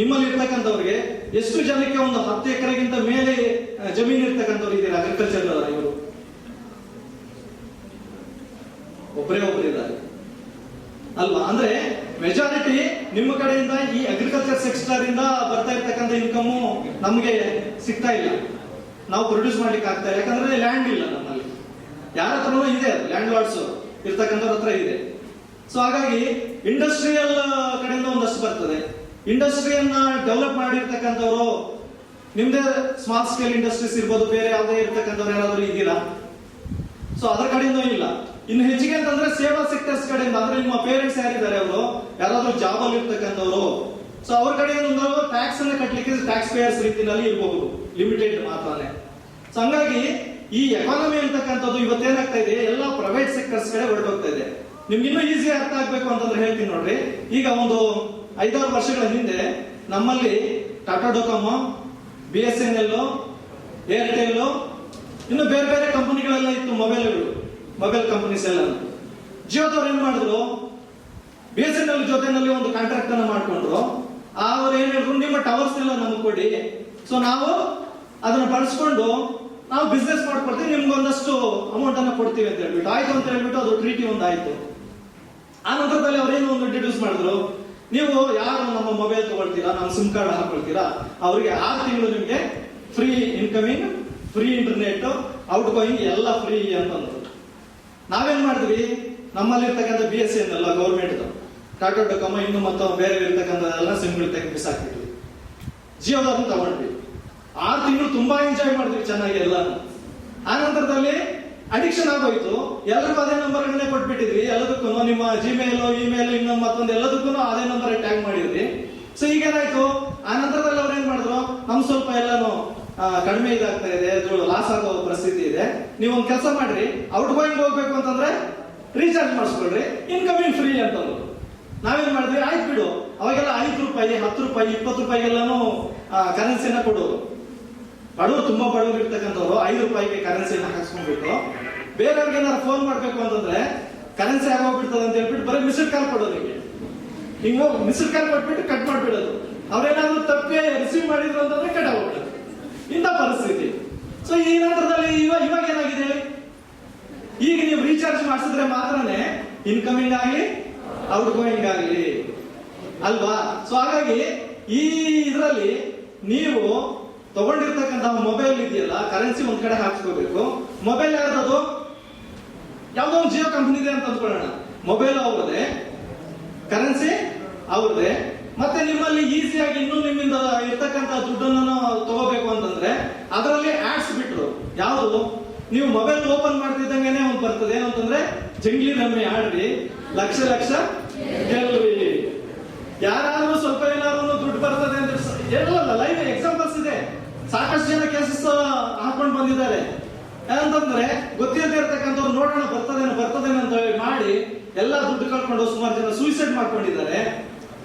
ನಿಮ್ಮಲ್ಲಿ ಇರ್ತಕ್ಕಂಥವ್ರಿಗೆ ಎಷ್ಟು ಜನಕ್ಕೆ ಒಂದು 10 ಎಕರೆಗಿಂತ ಮೇಲೆ ಜಮೀನು ಇರ್ತಕ್ಕಂಥವ್ರು ಇದ್ದೀರಾ ಅಗ್ರಿಕಲ್ಚರ್ ಇವರು? ಒಬ್ಬರೇ ಇದ್ದಾರೆ ಅಲ್ವಾ? ಅಂದ್ರೆ ಮೆಜಾರಿಟಿ ನಿಮ್ಮ ಕಡೆಯಿಂದ ಈ ಅಗ್ರಿಕಲ್ಚರ್ ಸೆಕ್ಟರ್ ಇಂದ ಬರ್ತಾ ಇರ್ತಕ್ಕಂಥ ಇನ್ಕಮ್ ನಮ್ಗೆ ಸಿಗ್ತಾ ಇಲ್ಲ, ನಾವು ಪ್ರೊಡ್ಯೂಸ್ ಮಾಡ್ಲಿಕ್ಕೆ ಆಗ್ತಾ ಇಲ್ಲ. ಯಾಕಂದ್ರೆ ಲ್ಯಾಂಡ್ ಇಲ್ಲ ನಮ್ಮಲ್ಲಿ. ಯಾರ ಹತ್ರನೂ ಇದೆ, ಲ್ಯಾಂಡ್ ಲಾರ್ಡ್ಸ್ ಇರ್ತಕ್ಕಂಥವ್ರ ಹತ್ರ ಇದೆ. ಸೊ ಹಾಗಾಗಿ ಇಂಡಸ್ಟ್ರಿಯಲ್ ಕಡೆಯಿಂದ ಒಂದಷ್ಟು ಬರ್ತದೆ. ಇಂಡಸ್ಟ್ರಿಯನ್ನ ಡೆವಲಪ್ ಮಾಡಿರ್ತಕ್ಕಂಥವ್ರು ನಿಮ್ದೇ ಸ್ಮಾಲ್ ಸ್ಕೇಲ್ ಇಂಡಸ್ಟ್ರೀಸ್ ಇರ್ಬೋದು, ಬೇರೆ ಯಾವುದೇ ಇರ್ತಕ್ಕಂಥವ್ರು ಯಾರಾದ್ರೂ ಇದ್ದೀರಾ? ಸೊ ಅದರ ಕಡೆಯಿಂದ ಇಲ್ಲ. ಇನ್ನು ಹೆಚ್ಚಿಗೆ ಅಂತಂದ್ರೆ ಸೇವಾ ಸೆಕ್ಟರ್ಸ್ ಕಡೆಯಿಂದ, ಅಂದ್ರೆ ನಿಮ್ಮ ಪೇರೆಂಟ್ಸ್ ಯಾರಿದ್ದಾರೆ ಅವರು ಯಾರಾದ್ರೂ ಜಾಬ್ ಅಲ್ಲಿ ಇರ್ತಕ್ಕಂಥವ್ರು, ಸೊ ಅವ್ರ ಕಡೆಯಿಂದ ಟ್ಯಾಕ್ಸ್ ಅನ್ನ ಕಟ್ಟಲಿಕ್ಕೆ ಟ್ಯಾಕ್ಸ್ ಪೇಯರ್ಸ್ ರೀತಿಯಲ್ಲಿ ಇರಬಹುದು, ಲಿಮಿಟೆಡ್ ಮಾತ್ರನೇ. ಸೊ ಹಂಗಾಗಿ ಈ ಎಕಾನಮಿ ಅಂತಕ್ಕಂಥದ್ದು ಇವತ್ತೇನಾಗ್ತಾ ಇದೆ, ಎಲ್ಲ ಪ್ರೈವೇಟ್ ಸೆಕ್ಟರ್ಸ್ ಕಡೆ ಹೊರಟೋಗ್ತಾ ಇದೆ. ನಿಮ್ಗೆ ಇನ್ನೂ ಈಸಿ ಅರ್ಥ ಆಗ್ಬೇಕು ಅಂತಂದ್ರೆ ಹೇಳ್ತೀನಿ ನೋಡ್ರಿ. ಈಗ ಒಂದು 5-6 ವರ್ಷಗಳ ಹಿಂದೆ ನಮ್ಮಲ್ಲಿ ಟಾಟಾ ಡೊಕೊಮೊ, BSNL, ಏರ್ಟೆಲ್, ಇನ್ನು ಬೇರೆ ಬೇರೆ ಕಂಪನಿಗಳೆಲ್ಲ ಇತ್ತು, ಮೊಬೈಲ್ ಕಂಪನೀಸ್ ಎಲ್ಲ. ಜಿಯೋದವ್ರು ಏನ್ ಮಾಡಿದ್ರು, BSNL ಜೊತೆನಲ್ಲಿ ಒಂದು ಕಾಂಟ್ರಾಕ್ಟ್ ಅನ್ನ ಮಾಡ್ಕೊಂಡ್ರು. ಅವ್ರು ಏನ್ ಹೇಳಿದ್ರು, ನಿಮ್ಮ ಟವರ್ಸ್ ಎಲ್ಲ ನಮ್ಗೆ ಕೊಡಿ, ಸೊ ನಾವು ಅದನ್ನ ಬಳಸ್ಕೊಂಡು ನಾವು ಬಿಸ್ನೆಸ್ ಮಾಡ್ಕೊಡ್ತೀವಿ, ನಿಮ್ಗೆ ಒಂದಷ್ಟು ಅಮೌಂಟ್ ಅನ್ನ ಕೊಡ್ತೀವಿ ಅಂತ ಹೇಳ್ಬಿಟ್ಟು ಆಯ್ತು ಅಂತ ಹೇಳ್ಬಿಟ್ಟು ಅದು ಟ್ರೀಟಿ ಒಂದು ಆಯ್ತು. ಆ ನಂತರದಲ್ಲಿ ಅವ್ರೇನು ಒಂದು ಇಂಟ್ರೊಡ್ಯೂಸ್ ಮಾಡಿದ್ರು, ನೀವು ಯಾರು ನಮ್ಮ ಮೊಬೈಲ್ ತಗೊಳ್ತೀರಾ, ನಮ್ಮ ಸಿಮ್ ಕಾರ್ಡ್ ಹಾಕೊಳ್ತೀರಾ, ಅವರಿಗೆ 6 ತಿಂಗಳು ನಿಮ್ಗೆ free incoming, free internet, out going ಎಲ್ಲ ಫ್ರೀ ಅಂತಂದ್ರು. ನಾವೇನ್ ಮಾಡಿದ್ವಿ, ನಮ್ಮಲ್ಲಿ ಇರ್ತಕ್ಕಂಥ BSNL ಗೌರ್ಮೆಂಟ್, ಟಾಟಾ ಡೊಕೊಮೊ, ಇನ್ನು ಮತ್ತು ಬೇರೆ ಇರ್ತಕ್ಕಂಥದ್ದೆಲ್ಲ ಸಿಮ್ಗಳು ತೆಗೆದು ಬಿಸಾಕ್ಬಿಟ್ವಿ. ಜಿಯೋದವ್ರನ್ನ ತಗೊಂಡ್ವಿ. 6 ತಿಂಗಳು ತುಂಬಾ ಎಂಜಾಯ್ ಮಾಡಿದ್ವಿ ಚೆನ್ನಾಗಿ ಎಲ್ಲಾನು. ಆ ನಂತರದಲ್ಲಿ ಅಡಿಕ್ಷನ್ ಆಗೋಯ್ತು, ಎಲ್ಲರಿಗೂ ಅದೇ ನಂಬರ್ ಕೊಟ್ಬಿಟ್ಟಿದ್ವಿ. ಎಲ್ಲದಕ್ಕೂ ನಿಮ್ಮ ಜಿಮೇಲ್, ಇಮೇಲ್, ಇನ್ನೊಂದು ಮತ್ತೊಂದು ಎಲ್ಲದಕ್ಕೂ ಅದೇ ನಂಬರ್ ಟ್ಯಾಗ್ ಮಾಡಿದ್ವಿ. ಸೊ ಈಗೇನಾಯ್ತು, ಆ ನಂತರದಲ್ಲಿ ಅವ್ರು ಏನ್ ಮಾಡಿದ್ರು, ನಮ್ ಸ್ವಲ್ಪ ಎಲ್ಲಾನು ಕಡಿಮೆ ಇದಾಗ್ತಾ ಇದೆ, ಲಾಸ್ ಆಗೋ ಪರಿಸ್ಥಿತಿ ಇದೆ, ನೀವು ಒಂದು ಕೆಲಸ ಮಾಡ್ರಿ, ಔಟ್ ಗೋಯಿಂಗ್ ಹೋಗ್ಬೇಕು ಅಂತಂದ್ರೆ ರೀಚಾರ್ಜ್ ಮಾಡಿಸ್ಕೊಳ್ರಿ, ಇನ್ಕಮಿಂಗ್ ಫ್ರೀ ಅಂತಂದ್ರು. ನಾವೇನ್ ಮಾಡಿದ್ವಿ, ಆಯ್ತು ಬಿಡು. ಅವಾಗೆಲ್ಲ 5 ರೂಪಾಯಿ, 10 ರೂಪಾಯಿ, 20 ರೂಪಾಯಿಗೆಲ್ಲಾನು ಕರೆನ್ಸಿನ ಕೊಡೋದು. ಬಡವರು, ತುಂಬಾ ಬಡವರು ಇರ್ತಕ್ಕಂಥವ್ರು 5 ರೂಪಾಯಿಗೆ ಕರೆನ್ಸಿನ ಹಾಕಿಸ್ಕೊಂಡ್ಬಿಟ್ಟು ಬೇರೆಯವ್ರಿಗೆ ಏನಾದ್ರು ಫೋನ್ ಮಾಡ್ಬೇಕು ಅಂತಂದ್ರೆ ಕರೆನ್ಸಿ ಆಗೋಗ್ಬಿಡ್ತದೆ ಅಂತ ಹೇಳ್ಬಿಟ್ಟು ಬರೀ ಮಿಸ್ಡ್ ಕಾಲ್ ಕೊಡೋದು. ಹಿಂಗ ಮಿಸ್ಡ್ ಕಾಲ್ ಕೊಟ್ಬಿಟ್ಟು ಕಟ್ ಮಾಡ್ಬಿಡೋದು. ಅವ್ರೇನಾದ್ರು ತಪ್ಪಿ ರಿಸೀವ್ ಮಾಡಿದ್ರು ಅಂತಂದ್ರೆ ಕಟ್ ಆಗೋಗ್ಬಿಡೋದು. ಇಂಥ ಪರಿಸ್ಥಿತಿ. ಸೊ ಈ ನಂತರದಲ್ಲಿ ಇವಾಗ ಏನಾಗಿದೆ, ಈಗ ನೀವು ರೀಚಾರ್ಜ್ ಮಾಡಿಸಿದ್ರೆ ಮಾತ್ರನೇ ಇನ್ಕಮಿಂಗ್ ಆಗಲಿ ಔಟ್ ಗೋಯಿಂಗ್ ಆಗಲಿ ಅಲ್ವಾ? ಸೊ ಹಾಗಾಗಿ ಈ ಇದರಲ್ಲಿ ನೀವು ತಗೊಂಡಿರ್ತಕ್ಕಂಥ ಮೊಬೈಲ್ ಇದೆಯಲ್ಲ, ಕರೆನ್ಸಿ ಒಂದ್ ಕಡೆ ಹಾಕ್ಸ್ಕೋಬೇಕು. ಮೊಬೈಲ್ ಯಾರ್ದದು, ಯಾವ್ದೋ ಒಂದು ಜಿಯೋ ಕಂಪನಿ ಇದೆ ಅಂತ ಅಂದ್ಕೊಳ್ಳೋಣ, ಮೊಬೈಲ್ ಅವ್ರದೇ, ಕರೆನ್ಸಿ ಅವ್ರದೇ. ಮತ್ತೆ ನಿಮ್ಮಲ್ಲಿ ಈಸಿಯಾಗಿ ಇನ್ನೂ ನಿಮ್ಮಿಂದ ಇರ್ತಕ್ಕಂಥ ದುಡ್ಡನ್ನು ತಗೋಬೇಕು ಅಂತಂದ್ರೆ ಅದರಲ್ಲಿ ಆಡ್ಸ್ ಬಿಟ್ರು. ಯಾವುದು, ನೀವು ಮೊಬೈಲ್ ಓಪನ್ ಮಾಡ್ತಿದ್ದಂಗೆನೆ ಒಂದು ಬರ್ತದೆ, ಏನಂತಂದ್ರೆ ಜಂಗ್ಲಿ ರಮ್ಮಿ ಆಡ್ರಿ, ಲಕ್ಷ ಲಕ್ಷ ಗೆಲ್ರಿ. ಯಾರಾದ್ರೂ ಸ್ವಲ್ಪ ಏನಾದ್ರು ದುಡ್ಡು ಬರ್ತದೆ ಅಂದ್ರೆ ಎಲ್ಲ ಲೈವ್ ಎಕ್ಸಾಂಪಲ್ಸ್ ಇದೆ. ಸಾಕಷ್ಟು ಜನ ಕೇಸಸ್ ಹಾಕೊಂಡು ಬಂದಿದ್ದಾರೆ. ಅಂತಂದ್ರೆ ಗೊತ್ತಿಲ್ಲದೆ ಇರ್ತಕ್ಕಂಥವ್ರು ನೋಡೋಣ ಬರ್ತದೇನೋ ಅಂತ ಮಾಡಿ ಎಲ್ಲ ದುಡ್ಡು ಕಳ್ಕೊಂಡು ಸುಮಾರು ಜನ ಸೂಸೈಡ್ ಮಾಡ್ಕೊಂಡಿದ್ದಾರೆ.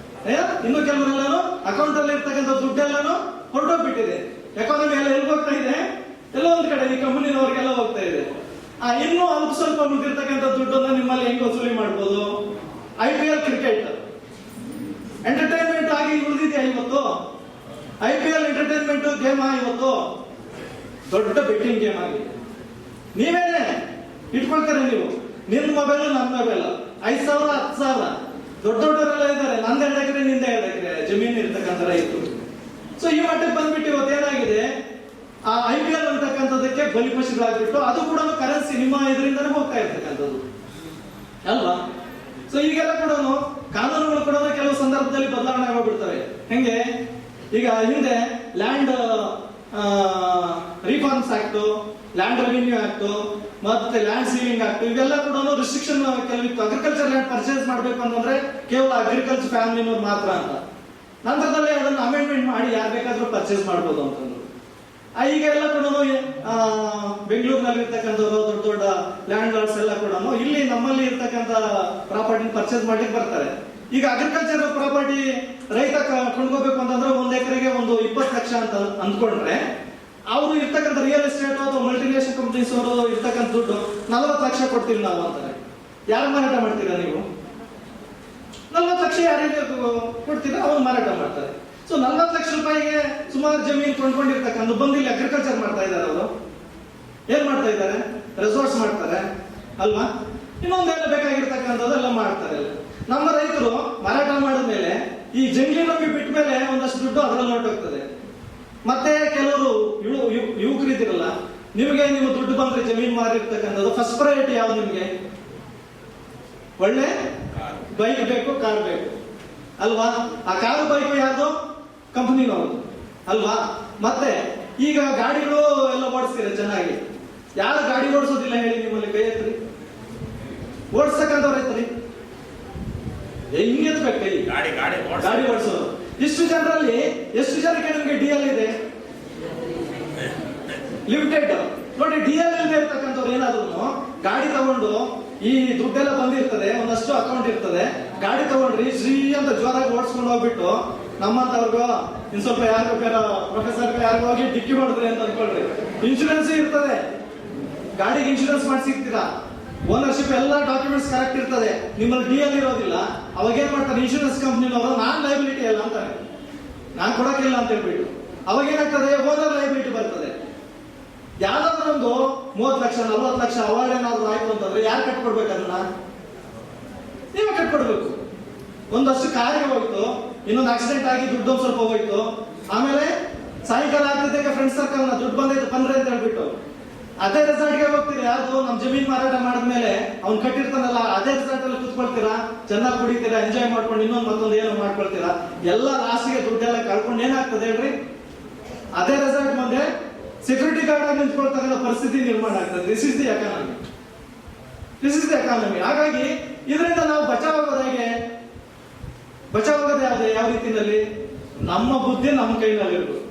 ಇನ್ನು ಕೆಲವರೆಲ್ಲಾನು ಅಕೌಂಟ್ ಅಲ್ಲಿ ಇರ್ತಕ್ಕಂಥ ದುಡ್ಡೆಲ್ಲಾನು ಹೊರಟೋಗ್ಬಿಟ್ಟಿದೆ. ಎಕಾನಮಿ ಎಲ್ಲ ಎಲ್ಲಿ ಹೋಗ್ತಾ ಇದೆ? ಎಲ್ಲೋ ಒಂದ್ ಕಡೆ ಈ ಕಂಪನಿನವ್ರಿಗೆಲ್ಲ ಹೋಗ್ತಾ ಇದೆ. ಇನ್ನೂ ಅಲ್ಪ ಸ್ವಲ್ಪ ಮುಗಿರ್ತಕ್ಕಂಥ ದುಡ್ಡನ್ನ ನಿಮ್ಮಲ್ಲಿ ಹೆಂಗ್ ವಸೂಲಿ ಮಾಡ್ಬೋದು? IPL ಕ್ರಿಕೆಟ್ ಎಂಟರ್ಟೈನ್ಮೆಂಟ್ ಆಗಿ ಉಳಿದಿದೆಯಾ ಇವತ್ತು? IPL ಎಂಟರ್ಟೈನ್ಮೆಂಟ್ ಗೇಮ್ ಇವತ್ತು ದೊಡ್ಡ ಬೆಟ್ಟಿಂಗ್ ಗೇಮ್ ಆಗಿದೆ. ನೀವೇನೆ ಇಟ್ಕೊಳ್ತಾರೆ ನೀವು, ನಿನ್ ಮೊಬೈಲ್ ನನ್ನ ಮೊಬೈಲ್, 5,000 10,000 ದೊಡ್ಡವರೆಲ್ಲ ಇದ್ದಾರೆ. ನಂದು 2 ಎಕರೆ ನಿಂದ 2 ಎಕರೆ ಜಮೀನು ಇರ್ತಕ್ಕಂಥ ರೈತರು. ಸೊ ಈ ಮಟ್ಟಕ್ಕೆ ಬಂದ್ಬಿಟ್ಟು ಇವತ್ತು ಏನಾಗಿದೆ, ಆ IPL ಅಂತಕ್ಕಂಥದಕ್ಕೆ ಬಲಿಪಶುಗಳಾಗ್ಬಿಟ್ಟು ಅದು ಕೂಡ ಕರೆನ್ಸಿ ನಿಮ್ಮ ಇದರಿಂದಾನೇ ಹೋಗ್ತಾ ಇರ್ತಕ್ಕಂಥದ್ದು ಅಲ್ವಾ? ಸೊ ಈಗೆಲ್ಲ ಕೂಡ ಕಾನೂನುಗಳು ಕೂಡ ಕೆಲವು ಸಂದರ್ಭದಲ್ಲಿ ಬದಲಾವಣೆ ಆಗ್ಬಿಡ್ತವೆ. ಹೆಂಗೆ ಈಗ ಹಿಂದೆ land reforms act, land revenue act, ಮತ್ತೆ ಲ್ಯಾಂಡ್ ಸೀಲಿಂಗ್ ಆಕ್ಟ್, ಇವೆಲ್ಲ ಕೂಡ ರಿಸ್ಟ್ರಿಕ್ಷನ್ ಕೆಲವಿತ್ತು. ಅಗ್ರಿಕಲ್ಚರ್ ಲ್ಯಾಂಡ್ ಪರ್ಚೇಸ್ ಮಾಡ್ಬೇಕು ಅಂತಂದ್ರೆ ಕೇವಲ ಅಗ್ರಿಕಲ್ಚರ್ ಫ್ಯಾಮಿಲಿನವ್ರು ಮಾತ್ರ ಅಂತ. ನಂತರದಲ್ಲಿ ಅದನ್ನು ಅಮೆಂಡ್ಮೆಂಟ್ ಮಾಡಿ ಯಾರು ಬೇಕಾದ್ರೂ ಪರ್ಚೇಸ್ ಮಾಡ್ಬೋದು ಅಂತಂದ್ರು. ಈಗ ಎಲ್ಲ ಕೂಡ ಬೆಂಗಳೂರಿನಲ್ಲಿ ಇರ್ತಕ್ಕಂಥವ್ರು ದೊಡ್ಡ ದೊಡ್ಡ ಲ್ಯಾಂಡ್ ಲಾರ್ಡ್ಸ್ ಎಲ್ಲ ಕೂಡ ಇಲ್ಲಿ ನಮ್ಮಲ್ಲಿ ಇರ್ತಕ್ಕಂಥ ಪ್ರಾಪರ್ಟಿ ಪರ್ಚೇಸ್ ಮಾಡ್ಲಿಕ್ಕೆ ಬರ್ತಾರೆ. ಈಗ ಅಗ್ರಿಕಲ್ಚರ್ ಪ್ರಾಪರ್ಟಿ ರೈತ ಕೊಂಡ್ಕೋಬೇಕು ಅಂತಂದ್ರೆ 1 ಎಕರೆಗೆ ಒಂದು 20 ಲಕ್ಷ ಅಂತ ಅಂದ್ಕೊಂಡ್ರೆ, ಅವರು ಇರ್ತಕ್ಕಂಥ ರಿಯಲ್ ಎಸ್ಟೇಟ್ ಅಥವಾ ಮಲ್ಟಿನೇಷನಲ್ ಕಂಪನೀಸ್ ಅವರು ಇರ್ತಕ್ಕಂಥ ದುಡ್ಡು 40 ಲಕ್ಷ ಕೊಡ್ತೀವಿ ನಾವು ಅಂತಾರೆ. ಯಾರು ಮಾರಾಟ ಮಾಡ್ತೀರಾ ನೀವು? 40 ಲಕ್ಷ ಯಾರಿಗೆ ಕೊಡ್ತೀರಾ ಅವ್ರು ಮಾರಾಟ ಮಾಡ್ತಾರೆ. ಸೊ 40 ಲಕ್ಷ ರೂಪಾಯಿಗೆ ಸುಮಾರು ಜಮೀನು ಕೊಂಡ್ಕೊಂಡಿರ್ತಕ್ಕಂಥ ಬಂದು ಇಲ್ಲಿ ಅಗ್ರಿಕಲ್ಚರ್ ಮಾಡ್ತಾ ಇದ್ದಾರೆ. ಅವರು ಏನ್ ಮಾಡ್ತಾ ಇದ್ದಾರೆ? ರೆಸಾರ್ಟ್ಸ್ ಮಾಡ್ತಾರೆ ಅಲ್ವಾ? ಇನ್ನೊಂದೇನು ಬೇಕಾಗಿರ್ತಕ್ಕಂಥದ್ದೆಲ್ಲ ಮಾಡ್ತಾರೆ. ನಮ್ಮ ರೈತರು ಮಾರಾಟ ಮಾಡಿದ್ಮೇಲೆ ಈ ಜಂಗ್ಲಿ ನಮಗೆ ಬಿಟ್ಟ ಮೇಲೆ ಒಂದಷ್ಟು ದುಡ್ಡು ಅದರಲ್ಲಿ ಹೊರಟೋಗ್ತದೆ. ಮತ್ತೆ ಕೆಲವರು ಯುವಕರು ಇದ್ದೀರಲ್ಲ, ನಿಮಗೆ ನಿಮ್ಮ ದುಡ್ಡು ಬಂದ್ರೆ ಜಮೀನು ಮಾರಿರ್ತಕ್ಕಂಥದ್ದು ಫಸ್ಟ್ ಪ್ರಯಾರಿಟಿ ಯಾವ್ದು? ನಿಮ್ಗೆ ಒಳ್ಳೆ ಬೈಕ್ ಬೇಕು, ಕಾರ್ ಬೇಕು ಅಲ್ವಾ? ಆ ಕಾರು ಬೈಕ್ ಯಾವ್ದು? ಕಂಪನಿನವ್ರದ್ದು ಅಲ್ವಾ? ಮತ್ತೆ ಈಗ ಗಾಡಿಗಳು ಎಲ್ಲ ಓಡಿಸ್ತೀರ ಚೆನ್ನಾಗಿ. ಯಾರು ಗಾಡಿ ಓಡಿಸೋದಿಲ್ಲ ಹೇಳಿ? ನಿಮ್ಮಲ್ಲಿ ಕೈ ಎತ್ತರಿ, ಓಡಿಸ್ತಕ್ಕಂಥವ್ರು ಎತ್ತರಿ. ಹಿಂಗೆತ್ಬೇಕು ಕೈ, ಗಾಡಿ ಓಡಿಸೋದು. ಇಷ್ಟು ಜನರಲ್ಲಿ ಎಷ್ಟು ಜನಕ್ಕೆ ನಿಮ್ಗೆ DL ಇದೆ? ಲಿಮಿಟೆಡ್ ನೋಡಿ. DL ಇಲ್ಲದೆ ಇರ್ತಕ್ಕಂಥವ್ರು ಏನಾದ್ರು ಗಾಡಿ ತಗೊಂಡು ಈ ದುಡ್ಡೆಲ್ಲ ಬಂದಿರ್ತದೆ, ಒಂದಷ್ಟು ಅಕೌಂಟ್ ಇರ್ತದೆ, ಗಾಡಿ ತಗೊಂಡ್ರಿ ಶ್ರೀ ಅಂತ ಜೋರಾಗಿ ಓಡಿಸ್ಕೊಂಡು ಹೋಗ್ಬಿಟ್ಟು ನಮ್ಮಂತವ್ರಿಗೂ ಇನ್ ಸ್ವಲ್ಪ ಯಾರು ಪ್ರೊಫೆಸರ್ ಯಾರಿಗೂ ಹೋಗಿ ಡಿಕ್ಕಿ ಮಾಡಿದ್ರಿ ಅಂತ ಅನ್ಕೊಳ್ರಿ. ಇನ್ಶೂರೆನ್ಸ್ ಇರ್ತದೆ, ಗಾಡಿಗೆ ಇನ್ಶೂರೆನ್ಸ್ ಮಾಡಿ ಸಿಗ್ತೀರಾ, ಓನರ್ಶಿಪ್ ಎಲ್ಲ ಡಾಕ್ಯುಮೆಂಟ್ಸ್ ಕರೆಕ್ಟ್ ಇರ್ತದೆ, ನಿಮ್ಮಲ್ಲಿ DL ಇರೋದಿಲ್ಲ. ಅವಾಗ ಏನ್ ಮಾಡ್ತಾರೆ ಇನ್ಶೂರೆನ್ಸ್ ಕಂಪ್ನಿನವರು? ನಾನ್ ಲೈಬಿಲಿಟಿ ಅಲ್ಲ ಅಂತಾರೆ, ನಾನ್ ಕೊಡಕ್ಕಿಲ್ಲ ಅಂತ ಹೇಳ್ಬಿಟ್ಟು. ಅವಾಗ ಏನಾಗ್ತದೆ? ಓನರ್ ಲೈಬಿಲಿಟಿ ಬರ್ತದೆ. ಯಾವ್ದಾದ್ರು ಒಂದು 30 ಲಕ್ಷ 40 ಲಕ್ಷ ಅವಾರ್ಡ್ ಏನಾದ್ರು ಆಯ್ತು ಅಂತಂದ್ರೆ ಯಾರು ಕಟ್ಕೊಡ್ಬೇಕು? ಅದನ್ನ ನೀವೇ ಕಟ್ಕೊಡ್ಬೇಕು. ಒಂದಷ್ಟು ಕಾರ್ಯ ಹೋಯ್ತು, ಇನ್ನೊಂದು ಆಕ್ಸಿಡೆಂಟ್ ಆಗಿ ದುಡ್ಡು ಸ್ವಲ್ಪ ಹೋಯ್ತು, ಆಮೇಲೆ ಸಾಯಂಕಾಲ ಆಗ್ತಿದ್ದಾಗ ಫ್ರೆಂಡ್ಸ್ ಸರ್ಕಲ್ ದುಡ್ಡು ಬಂದೈತೆ ಬಂದ್ರೆ ಅಂತ ಹೇಳ್ಬಿಟ್ಟು ಅದೇ ರೆಸಾರ್ಟ್ಗೆ ಹೋಗ್ತೀರಾ. ಯಾವ್ದು ನಮ್ಮ ಜಮೀನ್ ಮಾರಾಟ ಮಾಡಿದ್ಮೇಲೆ ಅವ್ನು ಕಟ್ಟಿರ್ತಾನಲ್ಲ ಅದೇ ರೆಸಾರ್ಟ್ ಅಲ್ಲಿ ಕುತ್ಕೊಳ್ತೀರಾ, ಚೆನ್ನಾಗಿ ಕುಡಿತೀರಾ, ಎಂಜಾಯ್ ಮಾಡ್ಕೊಂಡು ಇನ್ನೊಂದು ಮತ್ತೊಂದು ಏನೋ ಮಾಡ್ಕೊಳ್ತೀರಾ. ಎಲ್ಲ ಲಾಸ್ಟಿಗೆ ದುಡ್ಡೆಲ್ಲ ಕಳ್ಕೊಂಡು ಏನಾಗ್ತದೆ ಹೇಳ್ರಿ? ಅದೇ ರೆಸಾರ್ಟ್ ಮುಂದೆ ಸೆಕ್ಯೂರಿಟಿ ಗಾರ್ಡ್ ಆಗಿ ನಿಂತ್ಕೊಳ್ತಕ್ಕಂಥ ಪರಿಸ್ಥಿತಿ ನಿರ್ಮಾಣ ಆಗ್ತದೆ. This is the economy. ಹಾಗಾಗಿ ಇದರಿಂದ ನಾವು ಬಚಾವಾಗೋದು ಹೇಗೆ? ಬಚಾವಾಗೋದು ಯಾವ ರೀತಿಯಲ್ಲಿ? ನಮ್ಮ ಬುದ್ಧಿ ನಮ್ಮ ಕೈನಲ್ಲಿರ್ಬೇಕು.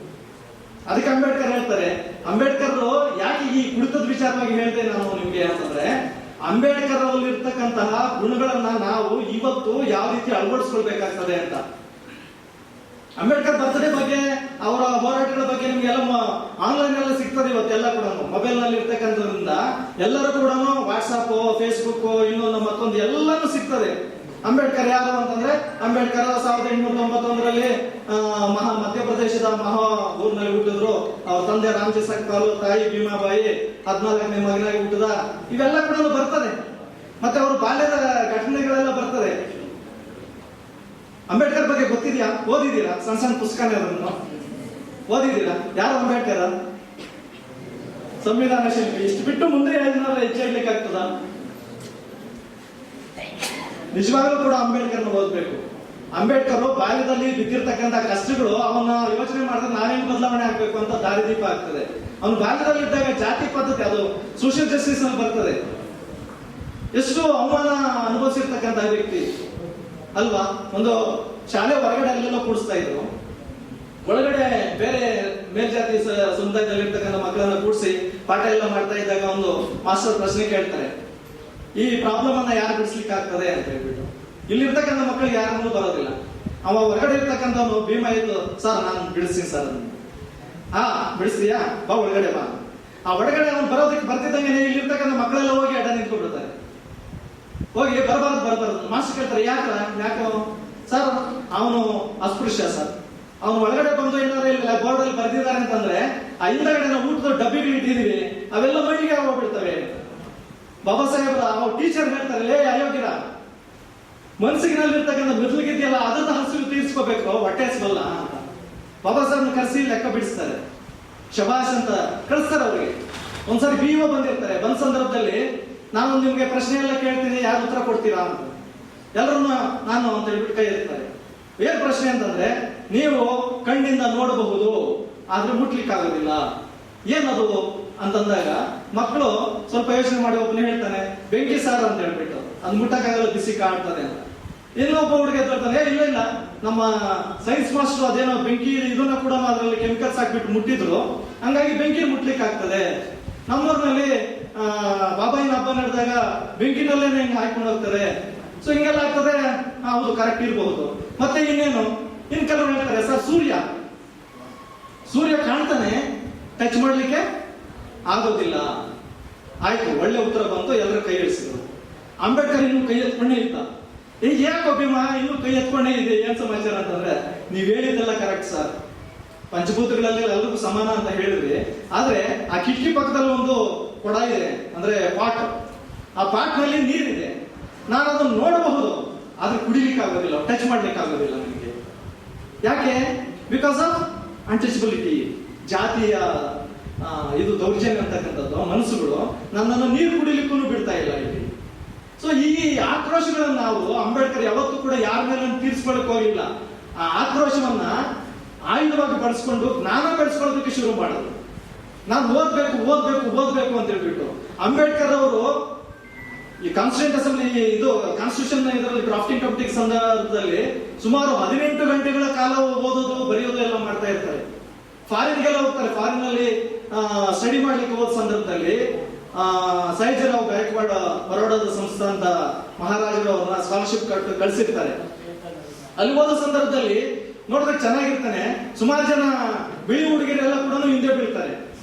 ಅದಕ್ಕೆ ಅಂಬೇಡ್ಕರ್ ಹೇಳ್ತಾರೆ. ಅಂಬೇಡ್ಕರ್ ಯಾಕೆ ಈ ಕುಡಿತದ ವಿಚಾರವಾಗಿ ಹೇಳ್ದೆ ನಾನು ನಿಮ್ಗೆ ಅಂತಂದ್ರೆ, ಅಂಬೇಡ್ಕರ್ ಅಲ್ಲಿ ಇರ್ತಕ್ಕಂತಹ ಗುಣಗಳನ್ನ ನಾವು ಇವತ್ತು ಯಾವ ರೀತಿ ಅಳವಡಿಸ್ಕೊಳ್ಬೇಕಾಗ್ತದೆ ಅಂತ. ಅಂಬೇಡ್ಕರ್ ಬರ್ತ್ಡೇ ಬಗ್ಗೆ, ಅವರ ಹೋರಾಟಗಳ ಬಗ್ಗೆ ನಿಮ್ಗೆಲ್ಲ ಆನ್ಲೈನ್ ಎಲ್ಲ ಸಿಗ್ತದೆ. ಇವತ್ತೆಲ್ಲ ಕೂಡ ಮೊಬೈಲ್ ನಲ್ಲಿ ಇರ್ತಕ್ಕಂಥದ್ರಿಂದ ಎಲ್ಲರೂ ಕೂಡ ವಾಟ್ಸ್ಆಪ್, ಫೇಸ್ಬುಕ್, ಇನ್ನೊಂದು ಮತ್ತೊಂದು ಎಲ್ಲಾನು ಸಿಗ್ತದೆ. ಅಂಬೇಡ್ಕರ್ ಯಾರು ಅಂತಂದ್ರೆ, ಅಂಬೇಡ್ಕರ್ 1891ರಲ್ಲಿ ಮಧ್ಯಪ್ರದೇಶದ ಮಹಾ ಊರಿನಲ್ಲಿ ಹುಟ್ಟಿದ್ರು. ಅವ್ರ ತಂದೆ ರಾಮ್ಜಿ ಸಕ್ಪಾಲ್, ತಾಯಿ ಭೀಮಾಬಾಯಿ, 14ನೇ ಮಗನಾಗಿ ಹುಟ್ಟಿದ. ಇವೆಲ್ಲ ಕೂಡ ಬರ್ತದೆ. ಮತ್ತೆ ಅವ್ರ ಬಾಲ್ಯದ ಘಟನೆಗಳೆಲ್ಲ ಬರ್ತದೆ. ಅಂಬೇಡ್ಕರ್ ಬಗ್ಗೆ ಗೊತ್ತಿದ್ಯಾ? ಓದಿದ್ದೀರಾ? ಸಣ್ಣ ಸಣ್ಣ ಪುಸ್ತಕ ಅದನ್ನು ಓದಿದ್ದೀರಾ? ಯಾರು ಅಂಬೇಡ್ಕರ್? ಸಂವಿಧಾನ ಶಿಲ್ಪಿ. ಇಷ್ಟು ಬಿಟ್ಟು ಮುಂದೆ ಏನಾದ್ರು ಹೆಜ್ಜೆ ಇಡ್ಲಿಕ್ಕೆ ಆಗ್ತದ? ನಿಜವಾಗ್ಲೂ ಕೂಡ ಅಂಬೇಡ್ಕರ್ನ ಓದ್ಬೇಕು. ಅಂಬೇಡ್ಕರ್ ಬಾಲ್ಯದಲ್ಲಿ ಬಿದ್ದಿರ್ತಕ್ಕಂಥ ಕಷ್ಟಗಳು ಅವನ್ನ ಯೋಚನೆ ಮಾಡಿದ್ರೆ ನಾವೇನು ಬದಲಾವಣೆ ಆಗ್ಬೇಕು ಅಂತ ದಾರಿದೀಪ ಆಗ್ತದೆ. ಅವನು ಬಾಲ್ಯದಲ್ಲಿ ಇದ್ದಾಗ ಜಾತಿ ಪದ್ಧತಿ, ಅದು ಸೋಷಿಯಲ್ ಜಸ್ಟಿಸ್ ಅಲ್ಲಿ ಬರ್ತದೆ. ಎಷ್ಟು ಅವಮಾನ ಅನುಭವಿಸಿರ್ತಕ್ಕಂಥ ವ್ಯಕ್ತಿ ಅಲ್ವಾ? ಒಂದು ಶಾಲೆ ಹೊರಗಡೆ ಅಲ್ಲೆಲ್ಲ ಕೂಡಿಸ್ತಾ ಇದ್ರು, ಒಳಗಡೆ ಬೇರೆ ಮೇಲ್ಜಾತಿ ಸಮುದಾಯದಲ್ಲಿರ್ತಕ್ಕಂಥ ಮಕ್ಕಳನ್ನ ಕೂಡಿಸಿ ಪಾಠ ಎಲ್ಲ ಮಾಡ್ತಾ ಇದ್ದಾಗ ಒಂದು ಮಾಸ್ಟರ್ ಪ್ರಶ್ನೆ ಕೇಳ್ತಾರೆ, ಈ ಪ್ರಾಬ್ಲಮ್ ಅನ್ನ ಯಾರು ಬಿಡಿಸ್ಲಿಕ್ಕೆ ಆಗ್ತದೆ ಅಂತ ಹೇಳ್ಬಿಟ್ಟು. ಇಲ್ಲಿರ್ತಕ್ಕಂಥ ಮಕ್ಕಳಿಗೆ ಯಾರನ್ನೂ ಬರೋದಿಲ್ಲ. ಅವ ಹೊರಗಡೆ ಇರ್ತಕ್ಕಂಥವನು ಭೀಮ ಇದ್ದು, ಸರ್ ನಾನು ಬಿಡಿಸ್ತೀನಿ ಸರ್ ಅದನ್ನು. ಹಾ ಬಿಡಿಸ್ತೀಯಾ, ಬಾ ಒಳಗಡೆ ಬಾ. ಆ ಒಳಗಡೆ ಅವನು ಬರೋದಕ್ಕೆ ಬರ್ತಿದ್ದಂಗೆ ಇಲ್ಲಿರ್ತಕ್ಕಂಥ ಮಕ್ಕಳೆಲ್ಲ ಹೋಗಿ ಅಡ್ಡ ನಿಂತ್ಕೊಂಡ್ಬಿಡ್ತಾರೆ. ಹೋಗಿ ಬರಬಾರ್ದು ಮಾಸ್ಟರ್ ಕೇಳ್ತಾರೆ, ಯಾಕೆ ಸರ್ ಅವನು ಅಸ್ಪೃಶ್ಯ ಸರ್, ಅವನು ಒಳಗಡೆ ಬಂದು ಏನಾದ್ರು ಇಲ್ಲ ಬೋರ್ಡ್ ಅಲ್ಲಿ ಬರ್ದಿದ್ದಾರೆ ಅಂತಂದ್ರೆ ಆ ಹಿಂದಗಡೆ ನಾವು ಊಟದ ಡಬ್ಬಿಗಳು ಇಟ್ಟಿದೀವಿ, ಅವೆಲ್ಲ ಮೈಲಿಗೆ ಹೋಗ್ಬಿಡ್ತವೆ. ಬಾಬಾ ಸಾಹೇಬ್ರ ಅವ್ರ ಟೀಚರ್ ಹೇಳ್ತಾರೆ, ಲೇ ಅಯೋಗ್ಯರ, ಮನಸ್ಸಿನಲ್ಲಿರ್ತಕ್ಕಂಥ ಮಿದ್ಲಿಗಿದೆಯಲ್ಲ ಅದನ್ನ ಹಸಿರು ತೀರ್ಸ್ಕೋಬೇಕು, ಹೊಟ್ಟೆ ಹಸಿವಲ್ಲ ಅಂತ ಬಾಬಾ ಸಾಹೇಬ್ನ ಕರೆಸಿ ಲೆಕ್ಕ ಬಿಡಿಸ್ತಾರೆ. ಶಬಾಷ್ ಅಂತ ಕಳಿಸ್ತಾರೆ ಅವ್ರಿಗೆ. ಒಂದ್ಸರಿ BO ಬಂದಿರ್ತಾರೆ. ಬಂದ ಸಂದರ್ಭದಲ್ಲಿ ನಾನು ನಿಮ್ಗೆ ಪ್ರಶ್ನೆ ಎಲ್ಲ ಕೇಳ್ತೀನಿ, ಯಾರು ಉತ್ತರ ಕೊಡ್ತೀರಾ ಅಂತ. ಎಲ್ಲರನ್ನ ನಾನು ಅಂತ ಹೇಳ್ಬಿಟ್ಟು ಕೈ ಎತ್ತಾರೆ. ಏನ್ ಪ್ರಶ್ನೆ ಅಂತಂದ್ರೆ, ನೀವು ಕಣ್ಣಿಂದ ನೋಡಬಹುದು ಆದ್ರೆ ಮುಟ್ಲಿಕ್ಕೆ ಆಗೋದಿಲ್ಲ, ಏನದು ಅಂತಂದಾಗ ಮಕ್ಕಳು ಸ್ವಲ್ಪ ಯೋಚನೆ ಮಾಡಿ ಒಬ್ಬನೇ ಹೇಳ್ತಾನೆ, ಬೆಂಕಿ ಸಾರು ಅಂತ ಹೇಳ್ಬಿಟ್ಟು, ಅದು ಮುಟ್ಟಕ್ಕಾಗಲ್ಲ, ಬಿಸಿ ಕಾಡ್ತದೆ ಅಂತ. ಇನ್ನೊಬ್ಬ ಹುಡುಗ ಎದ್ದಿರ್ತಾನೆ, ಇಲ್ಲ ನಮ್ಮ ಸೈನ್ಸ್ ಮಾಸ್ಟರ್ ಅದೇನೋ ಬೆಂಕಿ ಇದನ್ನ ಕೂಡ ಅದರಲ್ಲಿ ಕೆಮಿಕಲ್ಸ್ ಹಾಕ್ಬಿಟ್ಟು ಮುಟ್ಟಿದ್ರು, ಹಂಗಾಗಿ ಬೆಂಕಿ ಮುಟ್ಲಿಕ್ಕೆ ಆಗ್ತದೆ. ನಮ್ಮೂರಿನಲ್ಲಿ ಬಾಬಾಯಿನ ಹಬ್ಬ ನಡೆದಾಗ ಬೆಂಕಿನಲ್ಲೇನೆ ಹಿಂಗೆ ಹಾಕೊಂಡು ಹೋಗ್ತಾರೆ, ಸೊ ಹಿಂಗೆಲ್ಲ ಆಗ್ತದೆ. ಹೌದು, ಕರೆಕ್ಟ್ ಇರಬಹುದು. ಮತ್ತೆ ಇನ್ನೇನು, ಕೆಲವರು ಹೇಳ್ತಾರೆ, ಸರ್ ಸೂರ್ಯ ಕಾಣ್ತಾನೆ, ಟಚ್ ಮಾಡ್ಲಿಕ್ಕೆ ಆಗೋದಿಲ್ಲ. ಆಯ್ತು, ಒಳ್ಳೆ ಉತ್ತರ ಬಂತು, ಎಲ್ಲರೂ ಕೈ ಇಳಿಸಿದ್ರು. ಅಂಬೇಡ್ಕರ್ ಇನ್ನೂ ಕೈ ಎತ್ಕೊಂಡೇ ಇದ್ದ. ಯಾಕೋ ಭೀಮ ಇನ್ನೂ ಕೈ ಎತ್ಕೊಂಡೇ ಇದೆ, ಏನ್ ಸಮಾಚಾರ ಅಂತಂದ್ರೆ, ನೀವ್ ಹೇಳಿದ್ದೆಲ್ಲ ಕರೆಕ್ಟ್ ಸರ್, ಪಂಚಭೂತಗಳಲ್ಲಿ ಎಲ್ಲರಿಗೂ ಸಮಾನ ಅಂತ ಹೇಳಿದ್ರಿ, ಆದ್ರೆ ಆ ಕಿಟಕಿ ಪಕ್ಕದಲ್ಲಿ ಒಂದು ಕೊಡ ಇದೆ, ಅಂದ್ರೆ ಪಾಟ್, ಆ ಪಾಟ್ ನಲ್ಲಿ ನೀರಿದೆ, ನಾನು ಅದನ್ನು ನೋಡಬಹುದು ಆದ್ರೆ ಕುಡಿಲಿಕ್ಕೆ ಆಗೋದಿಲ್ಲ, ಟಚ್ ಮಾಡ್ಲಿಕ್ಕೆ ಆಗೋದಿಲ್ಲ ನನಗೆ. ಯಾಕೆ? ಬಿಕಾಸ್ ಆಫ್ ಅನ್ಟಚಬಿಲಿಟಿ, ಜಾತಿಯ ಇದು ದೌರ್ಜನ್ಯ ಅಂತಕ್ಕಂಥದ್ದು ಮನಸ್ಸುಗಳು ನನ್ನನ್ನು ನೀರು ಕುಡಿಲಿಕ್ಕೂ ಬಿಡ್ತಾ ಇಲ್ಲ ಇಲ್ಲಿ. ಸೊ ಈ ಆಕ್ರೋಶಗಳನ್ನು ನಾವು ಅಂಬೇಡ್ಕರ್ ಯಾವತ್ತೂ ಕೂಡ ಯಾರ ಮೇಲೆ ತೀರ್ಸ್ಕೊಳಕ್ ಹೋಗಿಲ್ಲ. ಆ ಆಕ್ರೋಶವನ್ನ ಆಯುಧವಾಗಿ ಬಳಸ್ಕೊಂಡು ಜ್ಞಾನ ಬೆಳೆಸ್ಕೊಳ್ಳೋದಕ್ಕೆ ಶುರು ಮಾಡೋದು. ನಾನು ಓದ್ಬೇಕು ಅಂತ ಹೇಳ್ಬಿಟ್ಟು ಅಂಬೇಡ್ಕರ್ ಅವರು ಈ ಕಾನ್ಸ್ಟಿಟ್ಯೂಂಟ್ ಅಸೆಂಬ್ಲಿ ಇದು ಕಾನ್ಸ್ಟಿಟ್ಯೂಷನ್ ಇದರಲ್ಲಿ ಡ್ರಾಫ್ಟಿಂಗ್ ಕಮಿಟಿ ಸಂದರ್ಭದಲ್ಲಿ ಸುಮಾರು 18 ಗಂಟೆಗಳ ಕಾಲ ಓದೋದು ಬರೆಯೋದು ಎಲ್ಲ ಮಾಡ್ತಾ ಇರ್ತಾರೆ. ಫಾರಿನ್ಗೆಲ್ಲ ಹೋಗ್ತಾರೆ. ಫಾರಿನ್ ನಲ್ಲಿ ಸ್ಟಡಿ ಮಾಡ್ಲಿಕ್ಕೆ ಹೋದ ಸಂದರ್ಭದಲ್ಲಿ ಸಯಾಜಿರಾವ್ ಗಾಯಕ್ವಾಡ್ ಬರೋಡದ ಸಂಸ್ಥಾನದ ಮಹಾರಾಜರು ಅವ್ರನ್ನ ಸ್ಕಾಲರ್ಶಿಪ್ ಕಳಿಸಿರ್ತಾರೆ. ಅಲ್ಲಿ ಹೋದ ಸಂದರ್ಭದಲ್ಲಿ ನೋಡೋದಕ್ಕೆ ಚೆನ್ನಾಗಿರ್ತಾನೆ. ಸುಮಾರು ಜನ ಬಿಳಿ ಹುಡುಗಿರೆಲ್ಲ ಕೂಡ ಹಿಂದೆ ಬೀಳ್ತಾರೆ.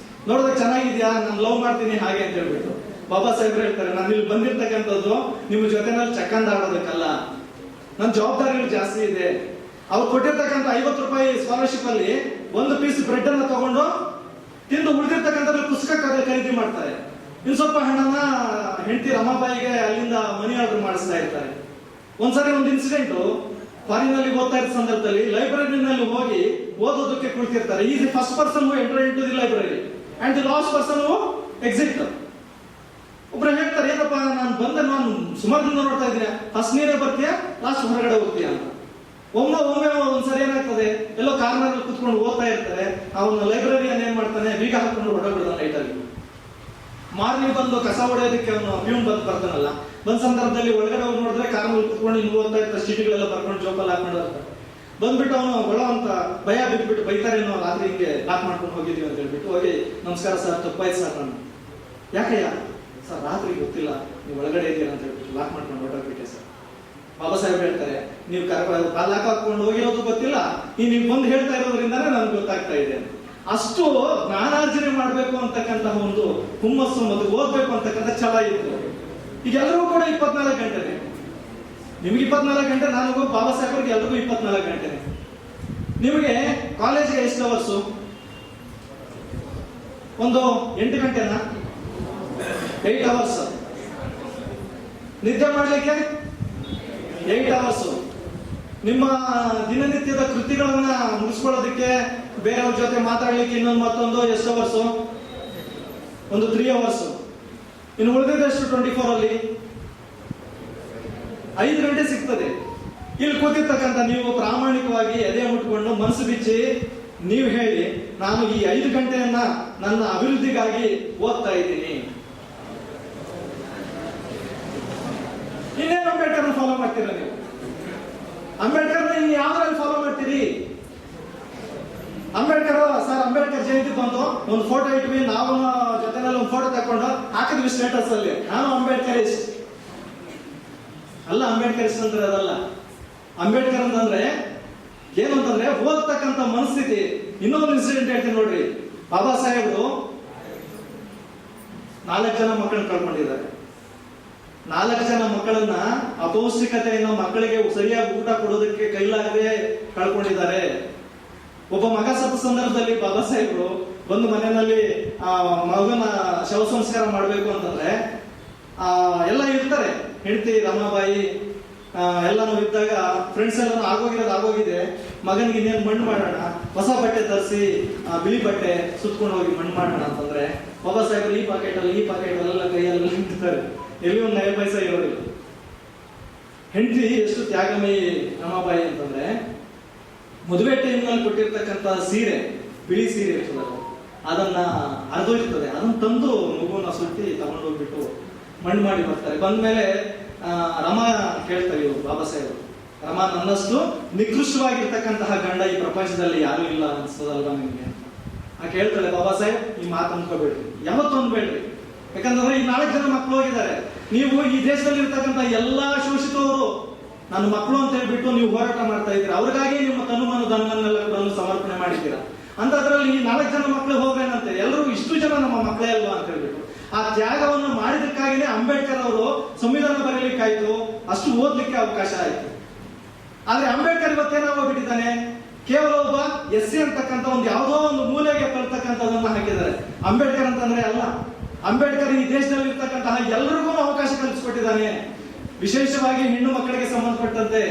ನೋಡೋದಕ್ಕೆ ಚೆನ್ನಾಗಿದ್ಯಾ, ನಾನು ಲವ್ ಮಾಡ್ತೀನಿ ಹಾಗೆ ಅಂತ ಹೇಳ್ಬಿಟ್ಟು ಬಾಬಾ ಸಾಹೇಬ್ರು ಹೇಳ್ತಾರೆ, ನಾನು ಇಲ್ಲಿ ಬಂದಿರ್ತಕ್ಕಂಥದ್ದು ನಿಮ್ಮ ಜೊತೆನಲ್ಲಿ ಚಕ್ಕಂದ ಆಡೋದಕ್ಕಲ್ಲ, ನನ್ನ ಜವಾಬ್ದಾರಿಗಳು ಜಾಸ್ತಿ ಇದೆ. ಅವ್ರು ಕೊಟ್ಟಿರ್ತಕ್ಕಂಥ 50 ರೂಪಾಯಿ ಸ್ಕಾಲರ್ಶಿಪ್ ಅಲ್ಲಿ ಒಂದು ಪೀಸ್ ಬ್ರೆಡ್ ಅನ್ನ ತಗೊಂಡು ತಿಂದು ಉಳಿದಿರ್ತಕ್ಕಂಥದ್ದು ಪುಸ್ತಕ ಖರೀದಿ ಮಾಡ್ತಾರೆ. ಇನ್ನು ಸ್ವಲ್ಪ ಹಣನ ಹೆಂಡತಿ ರಮಾಬಾಯಿಗೆ ಅಲ್ಲಿಂದ ಮನಿ ಆರ್ಡರ್ ಮಾಡಿಸ್ತಾ ಇರ್ತಾರೆ. ಒಂದ್ಸರಿ ಒಂದು ಇನ್ಸಿಡೆಂಟ್, ಫಾರಿನ್ ಅಲ್ಲಿ ಓದ್ತಾ ಇದ್ದ ಸಂದರ್ಭದಲ್ಲಿ ಲೈಬ್ರರಿನಲ್ಲಿ ಹೋಗಿ ಓದೋದಕ್ಕೆ ಕುಳಿತಿರ್ತಾರೆ. Is the first person who enter in to the library and the last person who exit. ಒಬ್ರು ಹೇಳ್ತಾರೆ, ಏನಪ್ಪ ನಾನು ಸುಮಾರು ದಿನ ನೋಡ್ತಾ ಇದ್ದೀನಿ, ಫಸ್ಟ್ ನೀರೇ ಬರ್ತೀಯಾ, ಲಾಸ್ಟ್ ಹೊರಗಡೆ ಹೋಗ್ತೀಯಾ ಅಂತ. ಒಮ್ಮೆ ಒಂದ್ಸರಿ ಏನಾಗ್ತದೆ, ಎಲ್ಲೋ ಕಾರ್ನರ್ ಕುತ್ಕೊಂಡು ಓದ್ತಾ ಇರ್ತಾರೆ. ಅವನ ಲೈಬ್ರರಿಯನ್ನು ಏನ್ ಮಾಡ್ತಾನೆ, ಬೀಗ ಹಾಕೊಂಡು ಹೊರಬಿಡ್ತಾನೆ ಲೈಟ್ ಅಲ್ಲಿ. ಮಾರ್ನಿ ಬಂದು ಕಸ ಹೊಡೆಯೋದಕ್ಕೆ ಅವನು ಪ್ಯೂನ್ ಬರ್ತಾನಲ್ಲ, ಬಂದ ಸಂದರ್ಭದಲ್ಲಿ ಒಳಗಡೆ ಅವ್ರು ನೋಡಿದ್ರೆ ಕಾರ್ನಲ್ಲಿ ಕುತ್ಕೊಂಡು ಹಿಂಗ್ ಓದ್ತಾ ಇರ್ತಾರೆ, ಚೀಟಿಗಳೆಲ್ಲ ಬರ್ಕೊಂಡು ಜೋಕಲ್ಲಿ ಹಾಕೊಂಡು ಹೋಗ್ತಾರೆ. ಬಂದ್ಬಿಟ್ಟು ಅವನು ಒಳ ಅಂತ ಭಯ ಬಿದ್ಬಿಟ್ಟು ಬೈತಾರೇನೋ, ರಾತ್ರಿ ಹಿಂಗೆ ಲಾಕ್ ಮಾಡ್ಕೊಂಡು ಹೋಗಿದೀವಿ ಅಂತ ಹೇಳ್ಬಿಟ್ಟು ಹೋಗಿ, ನಮಸ್ಕಾರ ಸರ್, ತಪ್ಪಾಯ್ತು ಸರ್, ನಾನು ಯಾಕಯ್ಯ ಸರ್, ರಾತ್ರಿ ಗೊತ್ತಿಲ್ಲ ನೀವು ಒಳಗಡೆ ಇದ್ದೀರಾ ಅಂತ ಹೇಳ್ಬಿಟ್ಟು ಲಾಕ್ ಮಾಡ್ಕೊಂಡು ಹೊರಟೋಗ್ಬಿಟ್ಟೆ ಸರ್. ಬಾಬಾ ಸಾಹೇಬ್ ಹೇಳ್ತಾರೆ, ನೀವು ಲಾಕ್ ಹಾಕೊಂಡು ಹೋಗಿರೋದು ಗೊತ್ತಿಲ್ಲ, ನೀವು ಬಂದು ಹೇಳ್ತಾ ಇರೋದ್ರಿಂದಾನೇ ನನ್ಗೆ ಗೊತ್ತಾಗ್ತಾ ಇದೆ. ಅಷ್ಟು ಜ್ಞಾನಾರ್ಜನೆ ಮಾಡ್ಬೇಕು ಅಂತಕ್ಕಂತಹ ಒಂದು ಹುಮ್ಮಸ್ಸು ಮತ್ತು ಓದ್ಬೇಕು ಅಂತಕ್ಕಂಥ ಛಲ ಇತ್ತು. ಈಗ ಎಲ್ಲರೂ ಕೂಡ 24 ಗಂಟೆನೆ, ನಿಮ್ಗೆ 24 ಗಂಟೆ, ನನಗೂ ಬಾಬಾ ಸಾಹೇಬ್ರಿಗೆ ಎಲ್ರಿಗೂ 24 ಗಂಟೆನೆ. ನಿಮಗೆ ಕಾಲೇಜ್ಗೆ ಎಷ್ಟು ಅವರ್ಸು? ಒಂದು 8 ಗಂಟೆನಾ? 8 ಅವರ್ಸ್. ನಿದ್ದೆ ಮಾಡ್ಲಿಕ್ಕೆ 8 ಅವರ್ಸ್. ನಿಮ್ಮ ದಿನನಿತ್ಯದ ಕೃತಿಗಳನ್ನ ಮುಗಿಸ್ಕೊಳ್ಳೋದಕ್ಕೆ, ಬೇರೆಯವ್ರ ಜೊತೆ ಮಾತಾಡ್ಲಿಕ್ಕೆ ಮತ್ತೊಂದು ಎಷ್ಟು ಅವರ್ಸು? ಒಂದು 3 ಅವರ್ಸ್. ಇನ್ನು ಉಳಿದಿದ್ದಷ್ಟು 24 ಅಲ್ಲಿ 5 ಗಂಟೆ ಸಿಗ್ತದೆ. ಇಲ್ಲಿ ಕೂತಿರ್ತಕ್ಕಂಥ ನೀವು ಪ್ರಾಮಾಣಿಕವಾಗಿ ಎದೆ ಮುಟ್ಕೊಂಡು ಮನಸ್ಸು ಬಿಚ್ಚಿ ನೀವು ಹೇಳಿ, ನಾನು ಈ 5 ಗಂಟೆಯನ್ನ ನನ್ನ ಅಭಿವೃದ್ಧಿಗಾಗಿ ಓದ್ತಾ ಇದ್ದೀನಿ. ಇನ್ನೇನು ಅಂಬೇಡ್ಕರ್ ಫಾಲೋ ಮಾಡ್ತೀರಾ ನೀವು? ಅಂಬೇಡ್ಕರ್ ಇನ್ನು ಯಾವ್ದ್ರಲ್ಲಿ ಫಾಲೋ ಮಾಡ್ತೀರಿ? ಅಂಬೇಡ್ಕರ್ ಅಂಬೇಡ್ಕರ್ ಜಯಂತಿ ಬಂತು, ಒಂದು ಫೋಟೋ ಇಟ್ವಿ, ನಾವು ಜೊತೆನಲ್ಲಿ ಒಂದು ಫೋಟೋ ತಕೊಂಡು ಹಾಕಿದ್ವಿ ಸ್ಟೇಟಸ್ ಅಲ್ಲಿ, ನಾನು ಅಂಬೇಡ್ಕರಿಸ್ಟ್ ಅಲ್ಲ. ಅಂಬೇಡ್ಕರಿಸ್ಟ್ ಅಂದ್ರೆ ಅದಲ್ಲ. ಅಂಬೇಡ್ಕರ್ ಅಂತಂದ್ರೆ ಏನು ಅಂತಂದ್ರೆ ಓದ್ತಕ್ಕಂಥ ಮನಸ್ಥಿತಿ. ಇನ್ನೊಂದು ಇನ್ಸಿಡೆಂಟ್ ಹೇಳ್ತೀನಿ ನೋಡ್ರಿ. ಬಾಬಾ ಸಾಹೇಬರು 4 ಜನ ಮಕ್ಕಳನ್ನ ಕಳ್ಕೊಂಡಿದ್ದಾರೆ. 4 ಜನ ಮಕ್ಕಳನ್ನ ಅಪೌಷ್ಟಿಕತೆಯಿಂದ ಮಕ್ಕಳಿಗೆ ಸರಿಯಾಗಿ ಊಟ ಕೊಡೋದಕ್ಕೆ ಕೈಲಾಗದೆ ಕಳ್ಕೊಂಡಿದ್ದಾರೆ. ಒಬ್ಬ ಮಗ ಸತ್ತ ಸಂದರ್ಭದಲ್ಲಿ ಬಾಬಾ ಸಾಹೇಬರು ಬಂದು ಮನೆಯಲ್ಲಿ ಮಗನ ಶವ ಸಂಸ್ಕಾರ ಮಾಡ್ಬೇಕು ಅಂತಂದ್ರೆ ಎಲ್ಲ ಇರ್ತಾರೆ, ಹೆಂಡತಿ ರಮಾಬಾಯಿ ಎಲ್ಲಾನು ಇದ್ದಾಗ ಫ್ರೆಂಡ್ಸ್ ಎಲ್ಲ ಆಗೋಗಿದೆ, ಮಗನಿಗೆ ಇನ್ನೇನು ಮಣ್ಣು ಮಾಡೋಣ, ಹೊಸ ಬಟ್ಟೆ ತರಿಸಿ ಬಿಳಿ ಬಟ್ಟೆ ಸುತ್ಕೊಂಡು ಹೋಗಿ ಮಣ್ಣು ಮಾಡೋಣ ಅಂತಂದ್ರೆ ಬಾಬಾ ಸಾಹೇಬರು ಈ ಪಾಕೆಟ್ ಅಲ್ಲೆಲ್ಲ ಕೈಯಲ್ಲ ನಿಂತಿರ್ತಾರೆ, ಎಲ್ಲಿ ಒಂದು 9 ಪೈಸೆ ಇರೋದಿಲ್ಲ. ಹೆಂಡತಿ ಎಷ್ಟು ತ್ಯಾಗಮಯಿ ರಮಾಬಾಯಿ ಅಂತಂದ್ರೆ ಮದುವೆ ಟೈಮ್ನಲ್ಲಿ ಕೊಟ್ಟಿರ್ತಕ್ಕಂಥ ಸೀರೆ, ಬಿಳಿ ಸೀರೆ ಇರ್ತದೆ, ಅದನ್ನ ಅರ್ಧೋಯ್ತದೆ, ಅದನ್ನ ತಂದು ಮಗುವನ್ನ ಸುತ್ತಿ ತಗೊಂಡು ಹೋಗ್ಬಿಟ್ಟು ಮಣ್ಣು ಮಾಡಿ ಬರ್ತಾರೆ. ಬಂದ್ಮೇಲೆ ರಮಾ ಕೇಳ್ತಾರೆ ಇವರು ಬಾಬಾ ಸಾಹೇಬ್, ರಮಾ ನನ್ನಷ್ಟು ನಿಕೃಷ್ಟವಾಗಿರ್ತಕ್ಕಂತಹ ಗಂಡ ಈ ಪ್ರಪಂಚದಲ್ಲಿ ಯಾರು ಇಲ್ಲ ಅನ್ಸ್ತದಲ್ವಾ ನಿಮ್ಗೆ? ಕೇಳ್ತಾಳೆ, ಬಾಬಾ ಸಾಹೇಬ್ ಈ ಮಾತು ಅನ್ಕೋಬೇಡ್ರಿ, ಯಾವತ್ತು ಅನ್ಬೇಡ್ರಿ. ಯಾಕಂದ್ರೆ ಈ 4 ಜನ ಮಕ್ಕಳು ಹೋಗಿದ್ದಾರೆ. ನೀವು ಈ ದೇಶದಲ್ಲಿ ಇರ್ತಕ್ಕಂಥ ಎಲ್ಲಾ ಶೋಷಿತವರು ನನ್ನ ಮಕ್ಕಳು ಅಂತ ಹೇಳ್ಬಿಟ್ಟು ನೀವು ಹೋರಾಟ ಮಾಡ್ತಾ ಇದ್ದೀರಾ, ಅವ್ರಿಗಾಗಿ ನಿಮ್ಮ ತನುಮನು ಧನವನ್ನೆಲ್ಲ ಕೂಡ ಸಮರ್ಪಣೆ ಮಾಡಿದ್ದೀರಾ. ಅಂತದ್ರಲ್ಲಿ ಈ 4 ಜನ ಮಕ್ಕಳು ಹೋಗ್ಬೇಕಂತೆ, ಎಲ್ಲರೂ ಇಷ್ಟು ಜನ ನಮ್ಮ ಮಕ್ಕಳೇ ಅಲ್ವಾ ಅಂತ ಹೇಳ್ಬಿಟ್ಟು ಆ ತ್ಯಾಗವನ್ನು ಮಾಡಿದಕ್ಕಾಗಿನೇ ಅಂಬೇಡ್ಕರ್ ಅವರು ಸಂವಿಧಾನ ಬರೀಲಿಕ್ಕಾಯ್ತು, ಅಷ್ಟು ಓದ್ಲಿಕ್ಕೆ ಅವಕಾಶ ಆಯ್ತು. ಆದ್ರೆ ಅಂಬೇಡ್ಕರ್ ಇವತ್ತೇನಾಗೋಗ್ಬಿಟ್ಟಿದ್ದಾನೆ, ಕೇವಲ ಒಬ್ಬ SC ಅಂತಕ್ಕಂಥ ಒಂದು ಯಾವುದೋ ಒಂದು ಮೂಲೆಗೆ ತಳ್ತಕ್ಕಂಥದನ್ನ ಹಾಕಿದ್ದಾರೆ. ಅಂಬೇಡ್ಕರ್ ಅಂತಂದ್ರೆ ಅಲ್ಲ. ಅಂಬೇಡ್ಕರ್ ಈ ದೇಶದಲ್ಲಿ ಇರ್ತಕ್ಕಂತಹ ಎಲ್ಲರಿಗೂ ಅವಕಾಶ ಕಲ್ಪಿಸ್ಕೊಟ್ಟಿದ್ದಾನೆ. ವಿಶೇಷವಾಗಿ ಹೆಣ್ಣು ಮಕ್ಕಳಿಗೆ ಸಂಬಂಧಪಟ್ಟಂತೆ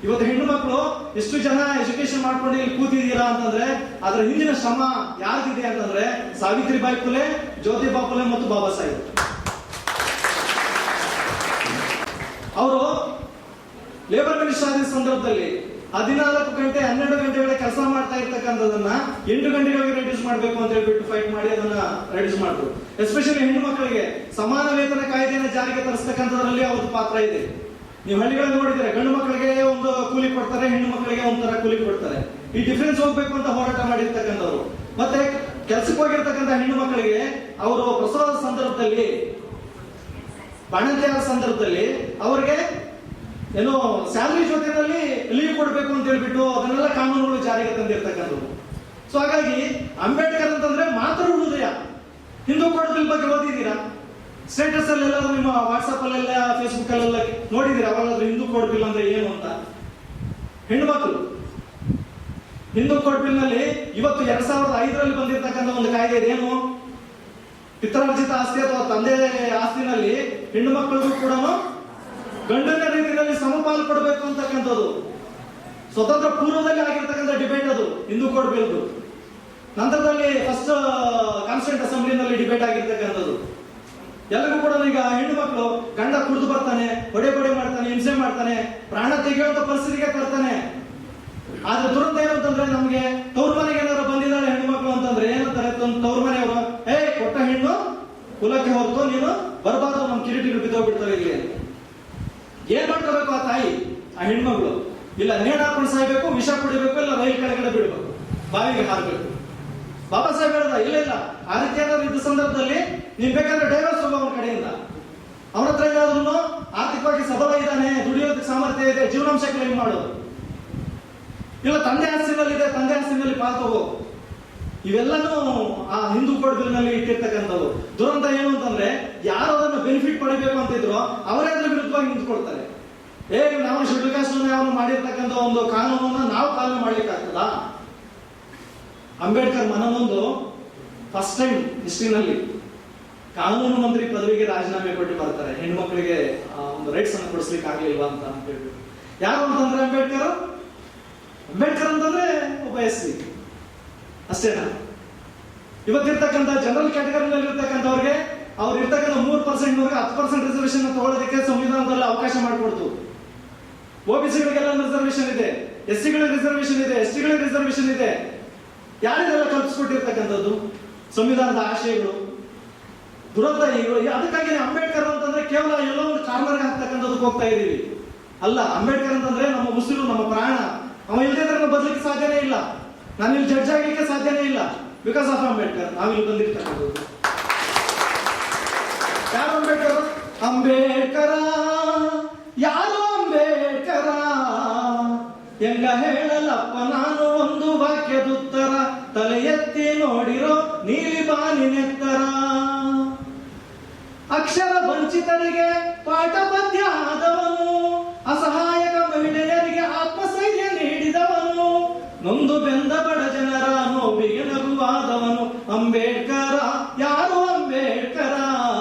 ಇವತ್ತು ಹೆಣ್ಣು ಮಕ್ಕಳು ಎಷ್ಟು ಜನ ಎಜುಕೇಶನ್ ಮಾಡ್ಕೊಂಡು ಇಲ್ಲಿ ಕೂತಿದ್ದೀರಾ ಅಂತಂದ್ರೆ ಅದರ ಹಿಂದಿನ ಶ್ರಮ ಯಾರಿಗಿದೆ ಅಂತಂದ್ರೆ ಸಾವಿತ್ರಿಬಾಯಿ ಫುಲೆ, ಜ್ಯೋತಿಬಾ ಫುಲೆ ಮತ್ತು ಬಾಬಾ ಸಾಹೇಬ್. ಅವರು ಲೇಬರ್ ಮಿನಿಸ್ಟರ್ ಆದ ಸಂದರ್ಭದಲ್ಲಿ 14 ಗಂಟೆ 12 ಗಂಟೆಗಳ ಕೆಲಸ ಮಾಡ್ತಾ ಇರ್ತಕ್ಕಂಥದನ್ನ 8 ಗಂಟೆಗಳಿಗೆ ರೆಡ್ಯೂಸ್ ಮಾಡಬೇಕು ಅಂತ ಹೇಳ್ಬಿಟ್ಟು ಫೈಟ್ ಮಾಡಿ ಅದನ್ನ ರೆಡ್ಯೂಸ್ ಮಾಡಿದ್ರು. ಎಸ್ಪೆಷಲಿ ಹೆಣ್ಣು ಮಕ್ಕಳಿಗೆ ಸಮಾನ ವೇತನ ಕಾಯ್ದೆಯನ್ನು ಜಾರಿಗೆ ತರಿಸ್ತಕ್ಕಂಥದ್ರಲ್ಲಿ ಅವ್ರದ್ದು ಪಾತ್ರ ಇದೆ. ನೀವು ಹಳ್ಳಿಗಳಲ್ಲಿ ನೋಡಿದ್ರೆ ಗಂಡು ಮಕ್ಕಳಿಗೆ ಒಂದು ಕೂಲಿ ಕೊಡ್ತಾರೆ, ಹೆಣ್ಣು ಮಕ್ಕಳಿಗೆ ಒಂಥರ ಕೂಲಿ ಕೊಡ್ತಾರೆ. ಈ ಡಿಫರೆನ್ಸ್ ಹೋಗ್ಬೇಕು ಅಂತ ಹೋರಾಟ ಮಾಡಿರ್ತಕ್ಕಂಥವ್ರು. ಮತ್ತೆ ಕೆಲ್ಸಕ್ಕೆ ಹೋಗಿರ್ತಕ್ಕಂಥ ಹೆಣ್ಣು ಮಕ್ಕಳಿಗೆ ಅವರು ಪ್ರಸವದ ಸಂದರ್ಭದಲ್ಲಿ, ಬಾಣಂತಿಯಾದ ಸಂದರ್ಭದಲ್ಲಿ ಅವರಿಗೆ ಏನೋ ಸ್ಯಾಲರಿ ಜೊತೆನಲ್ಲಿ ಲೀವ್ ಕೊಡ್ಬೇಕು ಅಂತ ಹೇಳ್ಬಿಟ್ಟು ಅದನ್ನೆಲ್ಲ ಕಾನೂನುಗಳು ಜಾರಿಗೆ ತಂದಿರ್ತಕ್ಕಂಥದ್ದು. ಸೊ ಹಾಗಾಗಿ ಅಂಬೇಡ್ಕರ್ ಅಂತಂದ್ರೆ ಮಾತೃ ಹೃದಯ. ಹಿಂದೂ ಕೋಡ್ ಬಿಲ್ ಬಗ್ಗೆ ಓದಿದ್ದೀರಾ? ಸ್ಟೇಟಸ್ ಅಲ್ಲೆಲ್ಲ ನಿಮ್ಮ ವಾಟ್ಸ್ಆಪ್ ಅಲ್ಲೆಲ್ಲ ಫೇಸ್ಬುಕ್ ಅಲ್ಲೆಲ್ಲ ನೋಡಿದೀರಾ? ಅವಾಗಾದ್ರೂ ಹಿಂದೂ ಕೋಡ್ ಬಿಲ್ ಅಂದ್ರೆ ಏನು ಅಂತ? ಹೆಣ್ಣು ಮಕ್ಕಳು ಹಿಂದೂ ಕೋಡ್ ಬಿಲ್ ನಲ್ಲಿ ಇವತ್ತು 2005ರಲ್ಲಿ ಬಂದಿರತಕ್ಕಂಥ ಒಂದು ಕಾಯ್ದೆ ಇದೇನು, ಪಿತ್ರಾರ್ಜಿತ ಆಸ್ತಿ ಅಥವಾ ತಂದೆ ಆಸ್ತಿನಲ್ಲಿ ಹೆಣ್ಣು ಮಕ್ಕಳಿಗೂ ಕೂಡ ಗಂಡನ ರೀತಿಯಲ್ಲಿ ಸಮಪಾಲು ಕೊಡಬೇಕು ಅಂತಕ್ಕಂಥದ್ದು ಸ್ವತಂತ್ರ ಪೂರ್ವದಲ್ಲಿ ಆಗಿರ್ತಕ್ಕಂಥ ಡಿಬೇಟ್ ಅದು ಹಿಂದೂ ಕೋಡ್ ಬಿಲ್. ನಂತರದಲ್ಲಿ ಫಸ್ಟ್ ಕಾನ್ಸ್ಟಿಟ್ಯೂಂಟ್ ಅಸೆಂಬ್ಲಿನಲ್ಲಿ ಡಿಬೇಟ್ ಆಗಿರ್ತಕ್ಕಂಥದ್ದು. ಎಲ್ಲರಿಗೂ ಕೂಡ ಈಗ ಹೆಣ್ಣು ಮಕ್ಕಳು ಗಂಡ ಕುಡಿದು ಬರ್ತಾನೆ, ಹೊಡೆ ಮಾಡ್ತಾನೆ, ಹಿಂಸೆ ಮಾಡ್ತಾನೆ, ಪ್ರಾಣ ತೆಗೆಯುವಂತ ಪರಿಸ್ಥಿತಿಗೆ ತರ್ತಾನೆ. ಆದ್ರೆ ದುರಂತ ಏನಂತಂದ್ರೆ ನಮ್ಗೆ ತವ್ರ ಮನೆಗೆ ಏನಾದ್ರು ಬಂದಿದ್ದಾಳೆ ಹೆಣ್ಣು ಮಕ್ಕಳು ಅಂತಂದ್ರೆ ಏನಂತಾರೆ ತವ್ರ ಮನೆಯವರು, ಕೊಟ್ಟ ಹೆಣ್ಣು ಕುಲಕ್ಕೆ ಹೊರತು ನೀನು ಬರಬಾರ್ದು, ನಮ್ ಕಿರೀಟಿಗಳು ಬಿದ್ದೋಗ್ಬಿಡ್ತಾರೆ ಇಲ್ಲಿ. ಏನ್ ಮಾಡ್ಕೋಬೇಕು ಆ ತಾಯಿ, ಆ ಹೆಣ್ಮಗಳು? ಇಲ್ಲ ನೇಣು ಹಾಕೊಂಡು ಸಾಯ್ಬೇಕು, ವಿಷ ಕುಡಿಬೇಕು, ಇಲ್ಲ ರೈಲ್ ಕೆಳಗಡೆ ಬಿಡ್ಬೇಕು, ಬಾವಿಗೆ ಹಾರ್ಬೇಕು. ಬಾಬಾ ಸಾಹೇಬ್ ಹೇಳ್ದ ಇಲ್ಲ ಆ ರೀತಿ ಏನಾದ್ರು ಇದ್ದ ಸಂದರ್ಭದಲ್ಲಿ ನೀನ್ ಬೇಕಾದ್ರೆ ಡೈವರ್ಸ್ ಹೋಗೋ ಅವನ ಕಡೆಯಿಂದ. ಅವನ ಹತ್ರ ಏನಾದ್ರು ಆರ್ಥಿಕವಾಗಿ ಸಬಲ ಇದ್ದಾನೆ, ದುಡಿಯೋದಕ್ಕೆ ಸಾಮರ್ಥ್ಯ ಇದೆ, ಜೀವನಾಂಶ ಕ್ಲೈಮ್ ಮಾಡೋದು. ಇಲ್ಲ ತಂದೆ ಆಸ್ತಿನಲ್ಲಿ ಇದೆ, ತಂದೆ ಆಸ್ತಿನಲ್ಲಿ ಪಾಲ್ ತಗೋ. ಇವೆಲ್ಲನೂ ಆ ಹಿಂದೂ ಕೋಡ್ ಬಿಲ್ ನಲ್ಲಿ ಇಟ್ಟಿರ್ತಕ್ಕಂಥವು. ದುರಂತ ಏನು ಅಂತಂದ್ರೆ ಯಾರು ಅದನ್ನು ಬೆನಿಫಿಟ್ ಪಡಿಬೇಕು ಅಂತಿದ್ರು ಅವರೇ ಅದ್ರ ವಿರುದ್ಧವಾಗಿ ನಿಂತ್ಕೊಳ್ತಾರೆ. ನಾವು ಶೆಡ್ಯೂಲ್ ಕಾಸ್ಟ್ ಅವನು ಮಾಡಿರ್ತಕ್ಕಂಥ ಒಂದು ಕಾನೂನನ್ನ ನಾವು ಪಾಲನೆ ಮಾಡ್ಲಿಕ್ಕೆ ಆಗ್ತದಾ? ಅಂಬೇಡ್ಕರ್ ಮನಮೊಂದು ಫಸ್ಟ್ ಟೈಮ್ ಹಿಸ್ಟ್ರಿನಲ್ಲಿ ಕಾನೂನು ಮಂತ್ರಿ ಪದವಿಗೆ ರಾಜೀನಾಮೆ ಕೊಟ್ಟು ಬರ್ತಾರೆ. ಹೆಣ್ಮಕ್ಳಿಗೆ ಒಂದು ರೈಟ್ಸ್ ಅನ್ನು ಕೊಡಿಸ್ಲಿಕ್ಕೆ ಆಗ್ಲಿಲ್ವಾ ಅಂತ ಹೇಳ್ಬಿಟ್ಟು. ಯಾರು ಅಂತಂದ್ರೆ ಅಂಬೇಡ್ಕರ್ ಅಂತಂದ್ರೆ ಒಬ್ಬ SC ಅಷ್ಟೇನಾ? ಇವತ್ತಿರ್ತಕ್ಕಂಥ ಜನರಲ್ ಕ್ಯಾಟಗರಿನಲ್ಲಿ ಇರ್ತಕ್ಕಂಥವ್ರಿಗೆ ಅವ್ರು ಇರ್ತಕ್ಕಂಥ 3% 10% ರಿಸರ್ವೇಶನ್ ತಗೊಳ್ಳೋದಕ್ಕೆ ಸಂವಿಧಾನದಲ್ಲಿ ಅವಕಾಶ ಮಾಡಿಕೊಡ್ತು. OBCಗಳಿಗೆಲ್ಲ ರಿಸರ್ವೇಶನ್ ಇದೆ, SCಗಳಿಗೆ ರಿಸರ್ವೇಶನ್ ಇದೆ, STಗಳಿಗೆ ರಿಸರ್ವೇಶನ್ ಇದೆ. ಯಾರಿಗೆಲ್ಲ ಕಲ್ಪಿಸ್ಕೊಟ್ಟಿರ್ತಕ್ಕಂಥದ್ದು ಸಂವಿಧಾನದ ಆಶಯಗಳು. ದುರಂತ ಅದಕ್ಕಾಗಿ ಅಂಬೇಡ್ಕರ್ ಅಂತಂದ್ರೆ ಕೇವಲ ಎಲ್ಲೋ ಒಂದು ಕಾರ್ನರ್ಗೆ ಹಾಕ್ತಕ್ಕಂಥದಕ್ಕೆ ಹೋಗ್ತಾ ಇದೀವಿ. ಅಲ್ಲ, ಅಂಬೇಡ್ಕರ್ ಅಂತಂದ್ರೆ ನಮ್ಮ ಉಸಿರು, ನಮ್ಮ ಪ್ರಾಣ. ಅವ ಇಲ್ಲದೆ ಬದಲಿಕ್ಕೆ ಸಾಧ್ಯನೇ ಇಲ್ಲ. ನಾನು ಇಲ್ಲಿ ಜಡ್ಜ್ ಆಗ್ಲಿಕ್ಕೆ ಸಾಧ್ಯನೇ ಇಲ್ಲ. ಬಿಕಾಸ್ ಆಫ್ ಅಂಬೇಡ್ಕರ್ ನಾವಿಲ್ಲಿ ಬಂದಿರ್ತಕ್ಕಂಥದ್ದು. ಯಾರು ಅಂಬೇಡ್ಕರ್? ಅಂಬೇಡ್ಕರ ಯಾರು ಅಂಬೇಡ್ಕರ ಹೆಂಗ ಹೇಳಲಪ್ಪ ನಾನು ಒಂದು ವಾಕ್ಯದುತ್ತರ, ತಲೆ ಎತ್ತಿ ನೋಡಿರೋ ನೀಲಿ ಬಾನಿನೆತ್ತರ. ಅಕ್ಷರ ವಂಚಿತರಿಗೆ ಪಾಠ ಪದ್ಯ ಆದವನು, ಅಸಹಾಯಕ ಮಹಿಳೆಯರಿಗೆ ಆತ್ಮಸ್ಥೈರ್ಯ ನೀಡಿದವನು, ನೊಂದು ಬೆಂದ ಬಡ ಜನರ ನೋವಿಗೆ ನಗುವಾದವನು. ಅಂಬೇಡ್ಕರ ಯಾರು ಅಂಬೇಡ್ಕರ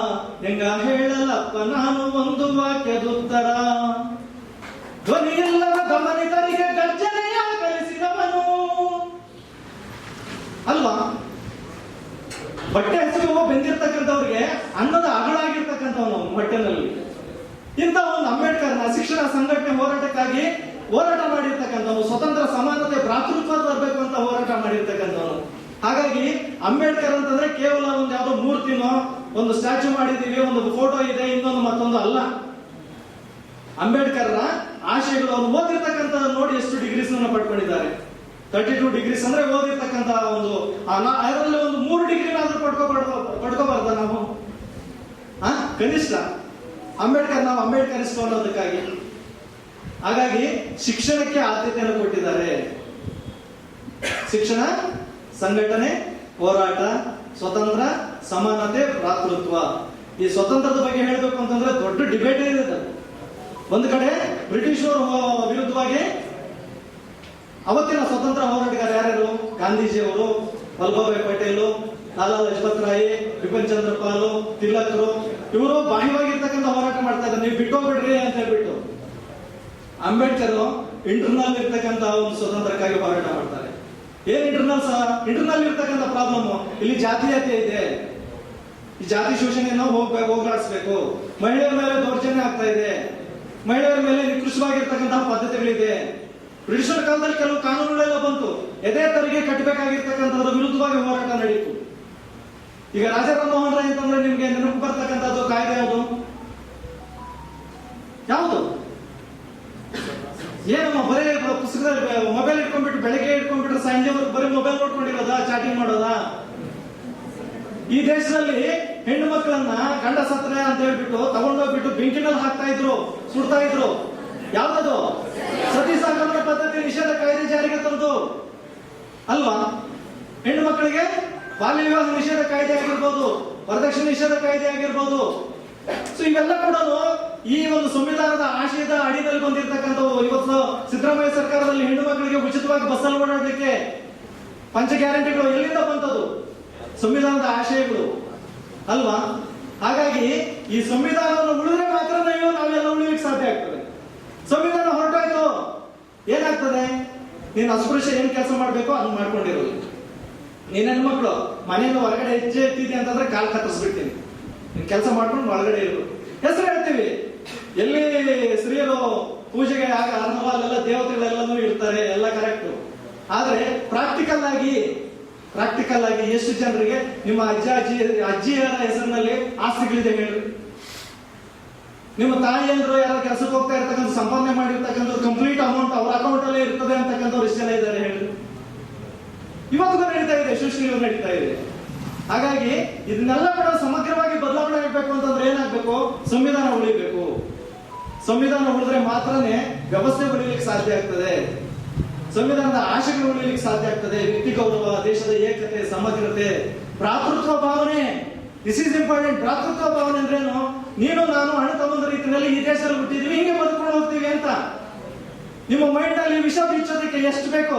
ಹೆಂಗ ಹೇಳಲಪ್ಪ ನಾನು ಒಂದು ವಾಕ್ಯದುತ್ತರ. ಧ್ವನಿಯಿಲ್ಲದ ಗಮನಿತರಿಗೆ ಗರ್ಜನೆಯ ಕಲಿಸಿದವನು ಅಲ್ವಾ. ಬಟ್ಟೆ ಹಸಿವು ಬೆಂದಿರ್ತಕ್ಕಂಥವ್ರಿಗೆ ಅನ್ನದ ಅಗಳಾಗಿರ್ತಕ್ಕಂಥವನು ಹೊಟ್ಟೆನಲ್ಲಿ. ಇಂಥ ಒಂದು ಅಂಬೇಡ್ಕರ್ನ ಶಿಕ್ಷಣ ಸಂಘಟನೆ ಹೋರಾಟಕ್ಕಾಗಿ ಹೋರಾಟ ಮಾಡಿರ್ತಕ್ಕಂಥವನು, ಸ್ವತಂತ್ರ ಸಮಾನತೆ ಭ್ರಾತೃತ್ವ ಬರಬೇಕು ಅಂತ ಹೋರಾಟ ಮಾಡಿರ್ತಕ್ಕಂಥವನು. ಹಾಗಾಗಿ ಅಂಬೇಡ್ಕರ್ ಅಂತಂದ್ರೆ ಕೇವಲ ಒಂದು ಯಾವುದೋ ಮೂರ್ತಿನೋ ಒಂದು ಸ್ಟ್ಯಾಚ್ಯೂ ಮಾಡಿದೀವಿ, ಒಂದು ಫೋಟೋ ಇದೆ, ಇನ್ನೊಂದು ಮತ್ತೊಂದು ಅಲ್ಲ. ಅಂಬೇಡ್ಕರ್ನ ಆಶಯಗಳು ಅವ್ರು ಓದಿರ್ತಕ್ಕಂಥ ನೋಡಿ ಎಷ್ಟು ಡಿಗ್ರೀಸ್ ಪಡ್ಕೊಂಡಿದ್ದಾರೆ. 32 ಡಿಗ್ರೀಸ್ ಅಂದ್ರೆ ಓದಿರ್ತಕ್ಕಂಥ ಒಂದು ಅದರಲ್ಲಿ ಒಂದು 3 ಡಿಗ್ರಿನಾದ್ರೂ ಪಡ್ಕೋಬಾರ್ದ ನಾವು? ಕನಿಷ್ಠ ಅಂಬೇಡ್ಕರ್ ನಾವು ಅಂಬೇಡ್ಕರಿಸ್ಟ್ ಅನ್ನೋದಕ್ಕಾಗಿ. ಹಾಗಾಗಿ ಶಿಕ್ಷಣಕ್ಕೆ ಆದ್ಯತೆಯನ್ನು ಕೊಟ್ಟಿದ್ದಾರೆ. ಶಿಕ್ಷಣ, ಸಂಘಟನೆ, ಹೋರಾಟ, ಸ್ವತಂತ್ರ, ಸಮಾನತೆ, ಭ್ರಾತೃತ್ವ. ಈ ಸ್ವತಂತ್ರದ ಬಗ್ಗೆ ಹೇಳಬೇಕು ಅಂತಂದ್ರೆ ದೊಡ್ಡ ಡಿಬೇಟ್ ಇದೆ. ಒಂದು ಕಡೆ ಬ್ರಿಟಿಷರು ವಿರುದ್ಧವಾಗಿ ಅವತ್ತಿನ ಸ್ವತಂತ್ರ ಹೋರಾಟಗಾರ ಯಾರ್ಯಾರು? ಗಾಂಧೀಜಿಯವರು, ವಲ್ಲಭಭಾಯಿ ಪಟೇಲು, ಲಾಲಾ ಲಜಪತ್ ರಾಯ್, ಬಿಪಿನ್ ಚಂದ್ರ ಪಾಲ್, ತಿಲಕರು, ಇವರು ಬಾಹ್ಯವಾಗಿರ್ತಕ್ಕಂಥ ಹೋರಾಟ ಮಾಡ್ತಾ ಇದ್ದಾರೆ, ನೀವು ಬಿಟ್ಟೋಗ್ಬಿಡ್ರಿ ಅಂತ ಹೇಳ್ಬಿಟ್ಟು. ಅಂಬೇಡ್ಕರ್ ಇಂಟರ್ನಲ್ ಇರ್ತಕ್ಕಂಥ ಒಂದು ಸ್ವತಂತ್ರಕ್ಕಾಗಿ ಹೋರಾಟ ಮಾಡ್ತಾರೆ. ಏನ್ ಇಂಟರ್ನಲ್ ಇರ್ತಕ್ಕಂಥ ಪ್ರಾಬ್ಲಮ್ ಇಲ್ಲಿ ಜಾತೀಯತೆ ಇದೆ. ಈ ಜಾತಿ ಶೋಷಣೆಯನ್ನು ಹೋಗಲಾಡಿಸ್ಬೇಕು. ಮಹಿಳೆಯರ ಮೇಲೆ ದೌರ್ಜನ್ಯ ಆಗ್ತಾ ಇದೆ, ಮಹಿಳೆಯರ ಮೇಲೆ ನಿಕೃಷ್ಟವಾಗಿರ್ತಕ್ಕಂತಹ ಪದ್ಧತಿಗಳಿದೆ. ಬ್ರಿಟಿಷರ ಕಾಲದಲ್ಲಿ ಕೆಲವು ಕಾನೂನುಗಳೆಲ್ಲ ಬಂತು, ಎದೆ ತೆರಿಗೆ ಕಟ್ಟಬೇಕಾಗಿರ್ತಕ್ಕಂಥದ್ರ ವಿರುದ್ಧವಾಗಿ ಹೋರಾಟ ನಡೀತು. ಈಗ ರಾಜಾರಾಮ್ ಮೋಹನ್ ರಾಯ್ ಅಂತಂದ್ರೆ ನಿಮ್ಗೆ ನೆನಪು ಬರ್ತಕ್ಕಂಥದ್ದು ಕಾಯ್ದೆ ಯಾವುದು? ಏನಮ್ಮ ಬರೀ ಪುಸ್ತಕದಲ್ಲಿ ಮೊಬೈಲ್ ಇಟ್ಕೊಂಡ್ಬಿಟ್ಟು ಬೆಳಗ್ಗೆ ಇಟ್ಕೊಂಡ್ಬಿಟ್ರೆ ಸಂಜೆವರೆಗೂ ಬರೀ ಮೊಬೈಲ್ ನೋಡ್ಕೊಂಡಿರೋದಾ, ಚಾಟಿಂಗ್ ಮಾಡೋದಾ? ಈ ದೇಶದಲ್ಲಿ ಹೆಣ್ಣು ಮಕ್ಕಳನ್ನ ಗಂಡ ಸತ್ರೆ ಅಂತ ಹೇಳ್ಬಿಟ್ಟು ತಗೊಂಡೋಗ್ಬಿಟ್ಟು ಬೆಂಕಿನಲ್ಲಿ ಹಾಕ್ತಾ ಇದ್ರು, ಸುಡ್ತಾ ಇದ್ರು. ಯಾವ್ದದು? ಸತಿ ಸಹಗಮನ ಪದ್ಧತಿ ನಿಷೇಧ ಕಾಯ್ದೆ ಜಾರಿಗೆ ತಂದು ಅಲ್ವಾ? ಹೆಣ್ಣು ಮಕ್ಕಳಿಗೆ ಬಾಲ್ಯ ವಿವಾಹ ನಿಷೇಧ ಕಾಯ್ದೆ ಆಗಿರ್ಬೋದು, ವರದಕ್ಷಿಣೆ ನಿಷೇಧ ಕಾಯ್ದೆ ಆಗಿರ್ಬೋದು. ಸೊ ಇವೆಲ್ಲ ಕೂಡ ಈ ಒಂದು ಸಂವಿಧಾನದ ಆಶಯದ ಅಡಿಯಲ್ಲಿ ಬಂದಿರತಕ್ಕಂಥವು. ಇವತ್ತು ಸಿದ್ದರಾಮಯ್ಯ ಸರ್ಕಾರದಲ್ಲಿ ಹೆಣ್ಣು ಮಕ್ಕಳಿಗೆ ಉಚಿತವಾಗಿ ಬಸ್ಸಲ್ಲಿ ಓಡಾಡಲಿಕ್ಕೆ ಪಂಚ ಗ್ಯಾರಂಟಿಗಳು ಎಲ್ಲಿಂದ ಬಂತದ್ದು? ಸಂವಿಧಾನದ ಆಶಯಗಳು ಅಲ್ವಾ? ಹಾಗಾಗಿ ಈ ಸಂವಿಧಾನವನ್ನು ಉಳಿದ್ರೆ ಮಾತ್ರ ನಾವೆಲ್ಲ ಉಳಿಲಿಕ್ಕೆ ಸಾಧ್ಯ ಆಗ್ತದೆ. ಸಂವಿಧಾನ ಹೊರಟಾಯ್ತು ಏನಾಗ್ತದೆ? ನೀನು ಅಸ್ಪೃಶ್ಯ ಏನ್ ಕೆಲಸ ಮಾಡ್ಬೇಕು ಅದನ್ನ ಮಾಡ್ಕೊಂಡಿರೋದು. ನೀನ್ ಹೆಣ್ಮಕ್ಳು ಮನೆಯಿಂದ ಹೊರಗಡೆ ಹೆಜ್ಜೆ ಎತ್ತಿದೆ ಅಂತಂದ್ರೆ ಕಾಲ್ ಕತ್ತರಿಸ್ಬಿಡ್ತೀನಿ, ನೀನ್ ಕೆಲಸ ಮಾಡ್ಕೊಂಡು ಒಳಗಡೆ ಇರು. ಹೆಸರು ಹೇಳ್ತೀವಿ, ಎಲ್ಲಿ ಸ್ತ್ರೀಯರು ಪೂಜೆಗೆ ಅಲ್ಲೆಲ್ಲ ದೇವತೆಗಳೆಲ್ಲನೂ ಇರ್ತಾರೆ, ಎಲ್ಲ ಕರೆಕ್ಟ್. ಆದ್ರೆ ಪ್ರಾಕ್ಟಿಕಲ್ ಆಗಿ ಎಷ್ಟು ಜನರಿಗೆ ನಿಮ್ಮ ಅಜ್ಜಿಯರ ಹೆಸರಿನಲ್ಲಿ ಆಸ್ತಿಗಳಿದೆ ಹೇಳಿ? ನಿಮ್ಮ ತಾಯಿಯಂದ್ರು ಯಾರು ಕೆಲಸಕ್ಕೆ ಹೋಗ್ತಾ ಇರ್ತಕ್ಕಂಥ ಸಂಪಾದನೆ ಮಾಡಿರ್ತಕ್ಕಂಥ ಕಂಪ್ಲೀಟ್ ಅಮೌಂಟ್ ಅವ್ರ ಅಕೌಂಟ್ ಅಲ್ಲೇ ಇರ್ತದೆ ಅಂತಕ್ಕಂಥವ್ರು ಎಷ್ಟು ಜನ ಇದ್ದಾರೆ ಹೇಳಿ? ಇವತ್ತಿಗೂ ನಡೀತಾ ಇದೆ, ಸೃಷ್ಟಿಗಳು ನಡೀತಾ ಇದೆ. ಹಾಗಾಗಿ ಇದನ್ನೆಲ್ಲ ಕೂಡ ಸಮಗ್ರವಾಗಿ ಬದಲಾವಣೆ ಆಗಬೇಕು ಅಂತಂದ್ರೆ ಏನಾಗಬೇಕು? ಸಂವಿಧಾನ ಉಳಿಬೇಕು. ಸಂವಿಧಾನ ಉಳಿದ್ರೆ ಮಾತ್ರನೇ ವ್ಯವಸ್ಥೆ ಉಳಿಲಿಕ್ಕೆ ಸಾಧ್ಯ ಆಗ್ತದೆ, ಸಂವಿಧಾನದ ಆಶಯಗಳು ಉಳಿಲಿಕ್ಕೆ ಸಾಧ್ಯ ಆಗ್ತದೆ. ವ್ಯಕ್ತಿ ಗೌರವ, ದೇಶದ ಏಕತೆ, ಸಮಗ್ರತೆ, ಭ್ರಾತೃತ್ವ ಭಾವನೆ. This is important. ಭ್ರಾತೃತ್ವ ಭಾವನೆ ಅಂದ್ರೇನು? ನೀನು ನಾನು ಅಣ್ಣ ತಮ್ಮಂದ ರೀತಿಯಲ್ಲಿ ಈ ದೇಶದಲ್ಲಿ ಹುಟ್ಟಿದ್ವಿ, ಹಿಂಗೆ ಬದುಕೊಂಡು ಹೋಗ್ತೀವಿ ಅಂತ ನಿಮ್ಮ ಮೈಂಡ್ ಅಲ್ಲಿ ವಿಷ ಬೀಚೋದಕ್ಕೆ ಎಷ್ಟು ಬೇಕು?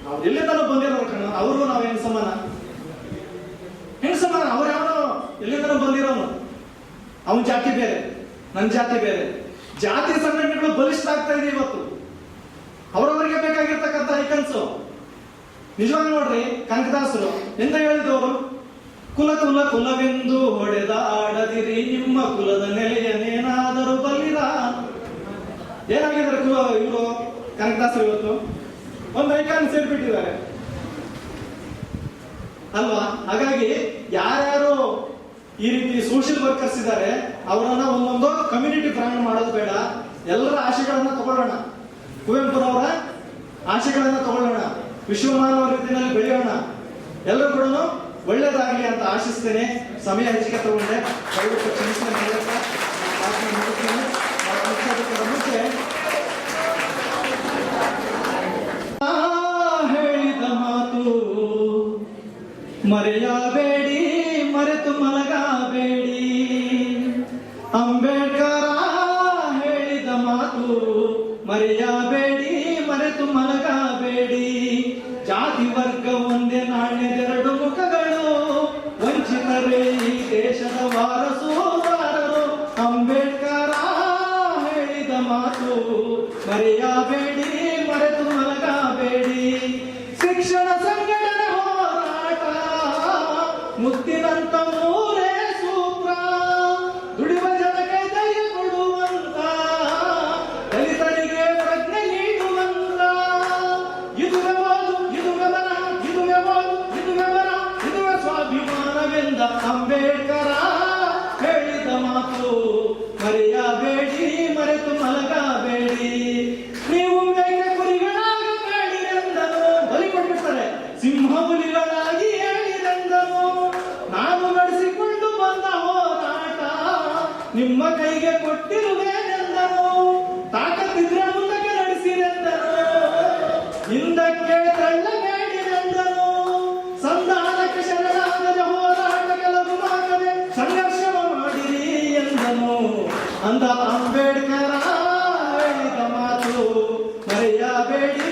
ನಾವು ಎಲ್ಲಿಂದಲೂ ಬಂದಿರೋರು ಕಣ, ಅವರು ನಾವೇನು ಸಮಾನ? ಹೆಂಗ್ ಸಮಾನ? ಅವ್ರು ಯಾವನೋ ಎಲ್ಲಿಂದಲೂ ಬಂದಿರೋನು, ಅವನ ಜಾತಿ ಬೇರೆ, ನನ್ನ ಜಾತಿ ಬೇರೆ. ಜಾತಿ ಸಂಘಟನೆಗಳು ಬಲಿಷ್ಠ ಆಗ್ತಾ ಇದೆ ಇವತ್ತು. ಅವರವರಿಗೆ ಬೇಕಾಗಿರ್ತಕ್ಕಂಥ ಐಕನ್ಸು. ನಿಜವಾಗಿ ನೋಡ್ರಿ, ಕನಕದಾಸರು ಎಂತ ಹೇಳಿದವರು? ಕುಲವೆಂದು ಹೊಡೆದ ಆಡದಿರಿ, ನಿಮ್ಮ ಕುಲದ ನೆಲೆಯನ್ನೇನಾದರೂ ಬಲ್ಲಿರ. ಏನಾಗಿದ್ದಾರೆ ಇವರು ಕನಕದಾಸರು? ಇವತ್ತು ಒಂದು ಐಕಾನ್ ಸೇರ್ಬಿಟ್ಟಿದ್ದಾರೆ ಅಲ್ವಾ? ಹಾಗಾಗಿ ಯಾರ್ಯಾರು ಈ ರೀತಿ ಸೋಷಿಯಲ್ ವರ್ಕರ್ಸ್ ಇದ್ದಾರೆ ಅವರನ್ನ ಒಂದೊಂದು ಕಮ್ಯುನಿಟಿ ಬ್ರಾಂಡ್ ಮಾಡೋದು ಬೇಡ. ಎಲ್ಲರ ಆಶೆಗಳನ್ನ ತಗೊಳ್ಳೋಣ, ಕುವೆಂಪುರವರ ಆಶೆಗಳನ್ನ ತಗೊಳ್ಳೋಣ, ವಿಶ್ವಮಾನವ ರೀತಿಯಲ್ಲಿ ಬೆಳೆಯೋಣ. ಎಲ್ಲರೂ ಕೂಡ ಒಳ್ಳೇದಾಗಲಿ ಅಂತ ಆಶಿಸ್ತೇನೆ. ಸಮಯ ಹೆಚ್ಚಿಗೆ ತಗೊಂಡೆ, ದಯವಿಟ್ಟು ಕ್ಷಮಿಸಿದ ಮೂಲಕ ಭಾಷಣ ಮುಗಿಸ್ತೇನೆ. ಮುಗಿಸೋದಕ್ಕಿಂತ ಮುಂಚೆ ಹೇಳಿದ ಮಾತು ಮರೆಯಬೇಡಿ, ಮರೆತು ಮಲಗಬೇಡಿ. ಅಂಬೇಡ್ಕರ ಹೇಳಿದ ಮಾತು ಮರೆಯಬೇಡಿ, ಮರೆತು ಮಲಗಬೇಡಿ. ಜಾತಿ ವರ್ಗ ಒಂದೇ ನಾಣ್ಯದೆರಡು ಮುಖಗಳು, ವಂಚಿತರೇ ಈ ದೇಶದ ವಾರಸುದಾರರು. ಅಂಬೇಡ್ಕರ ಹೇಳಿದ ಮಾತು ಮರೆಯಬೇಡಿ, ಮರೆತು ಮಲಗಬೇಡಿ. ಶಿಕ್ಷಣ ಸಂಘಟನೆ ಹೋರಾಟ ಮುಕ್ತಿನಂತ ಮೂರೇ ಸೂತ್ರ, ದುಡಿಯುವ ಜನಕ್ಕೆ ಧೈರ್ಯ ಕೊಡುವಂತ, ದಲಿತರಿಗೆ ಪ್ರಜ್ಞೆ ನೀಡುವಂತ. ಇದುವೇ ಓದು, ಇದುವೇ ಬರಹ, ಇದುವೇ ಓದು, ಇದುವೇ ಬರಹ, ಇದುವೇ ಸ್ವಾಭಿಮಾನವೆಂದ ಅಂಬೇಡ್ಕರ ಹೇಳಿದ ಮಾತು ಮರೆಯಬೇಡಿ, ಮರೆತು ಮಲಗಬೇಡಿ. ನೀವು ಮೇಕೆ ಕುರಿಗಳಾಗಬೇಡಿರೆಂದನು, ಬಲಿ ಕೊಟ್ಬಿಡ್ತಾರೆ. ಸಿಂಹ ಹುಲಿಗಳಾಗಿ ಹೇಳಿರೆಂದನು. ನಾನು ನಡೆಸಿಕೊಂಡು ಬಂದ ಹೋರಾಟ ನಿಮ್ಮ ಕೈಗೆ ಕೊಟ್ಟಿರುವೇನೆಂದನು. ತಾಕತ್ತಿದ್ರೆ ಮುಂದಕ್ಕೆ ನಡೆಸಿರೆಂದನು, ಹಿಂದಕ್ಕೆ ತಳ್ಳಬೇಡಿರೆಂದನು. ಸಂಧಾನಕ್ಕೆ ಶರಣಾಗದೆ ಹೋರಾಟ ಕೆಲವುವಾಗದೆ ಸಂಘರ್ಷ ಮಾಡಿರಿ ಎಂದನು. ಅಂದ ಅಂಬೇಡ್ಕರ ಹೇಳಿದ ಮಾತು ಮರೆಯಬೇಡಿ,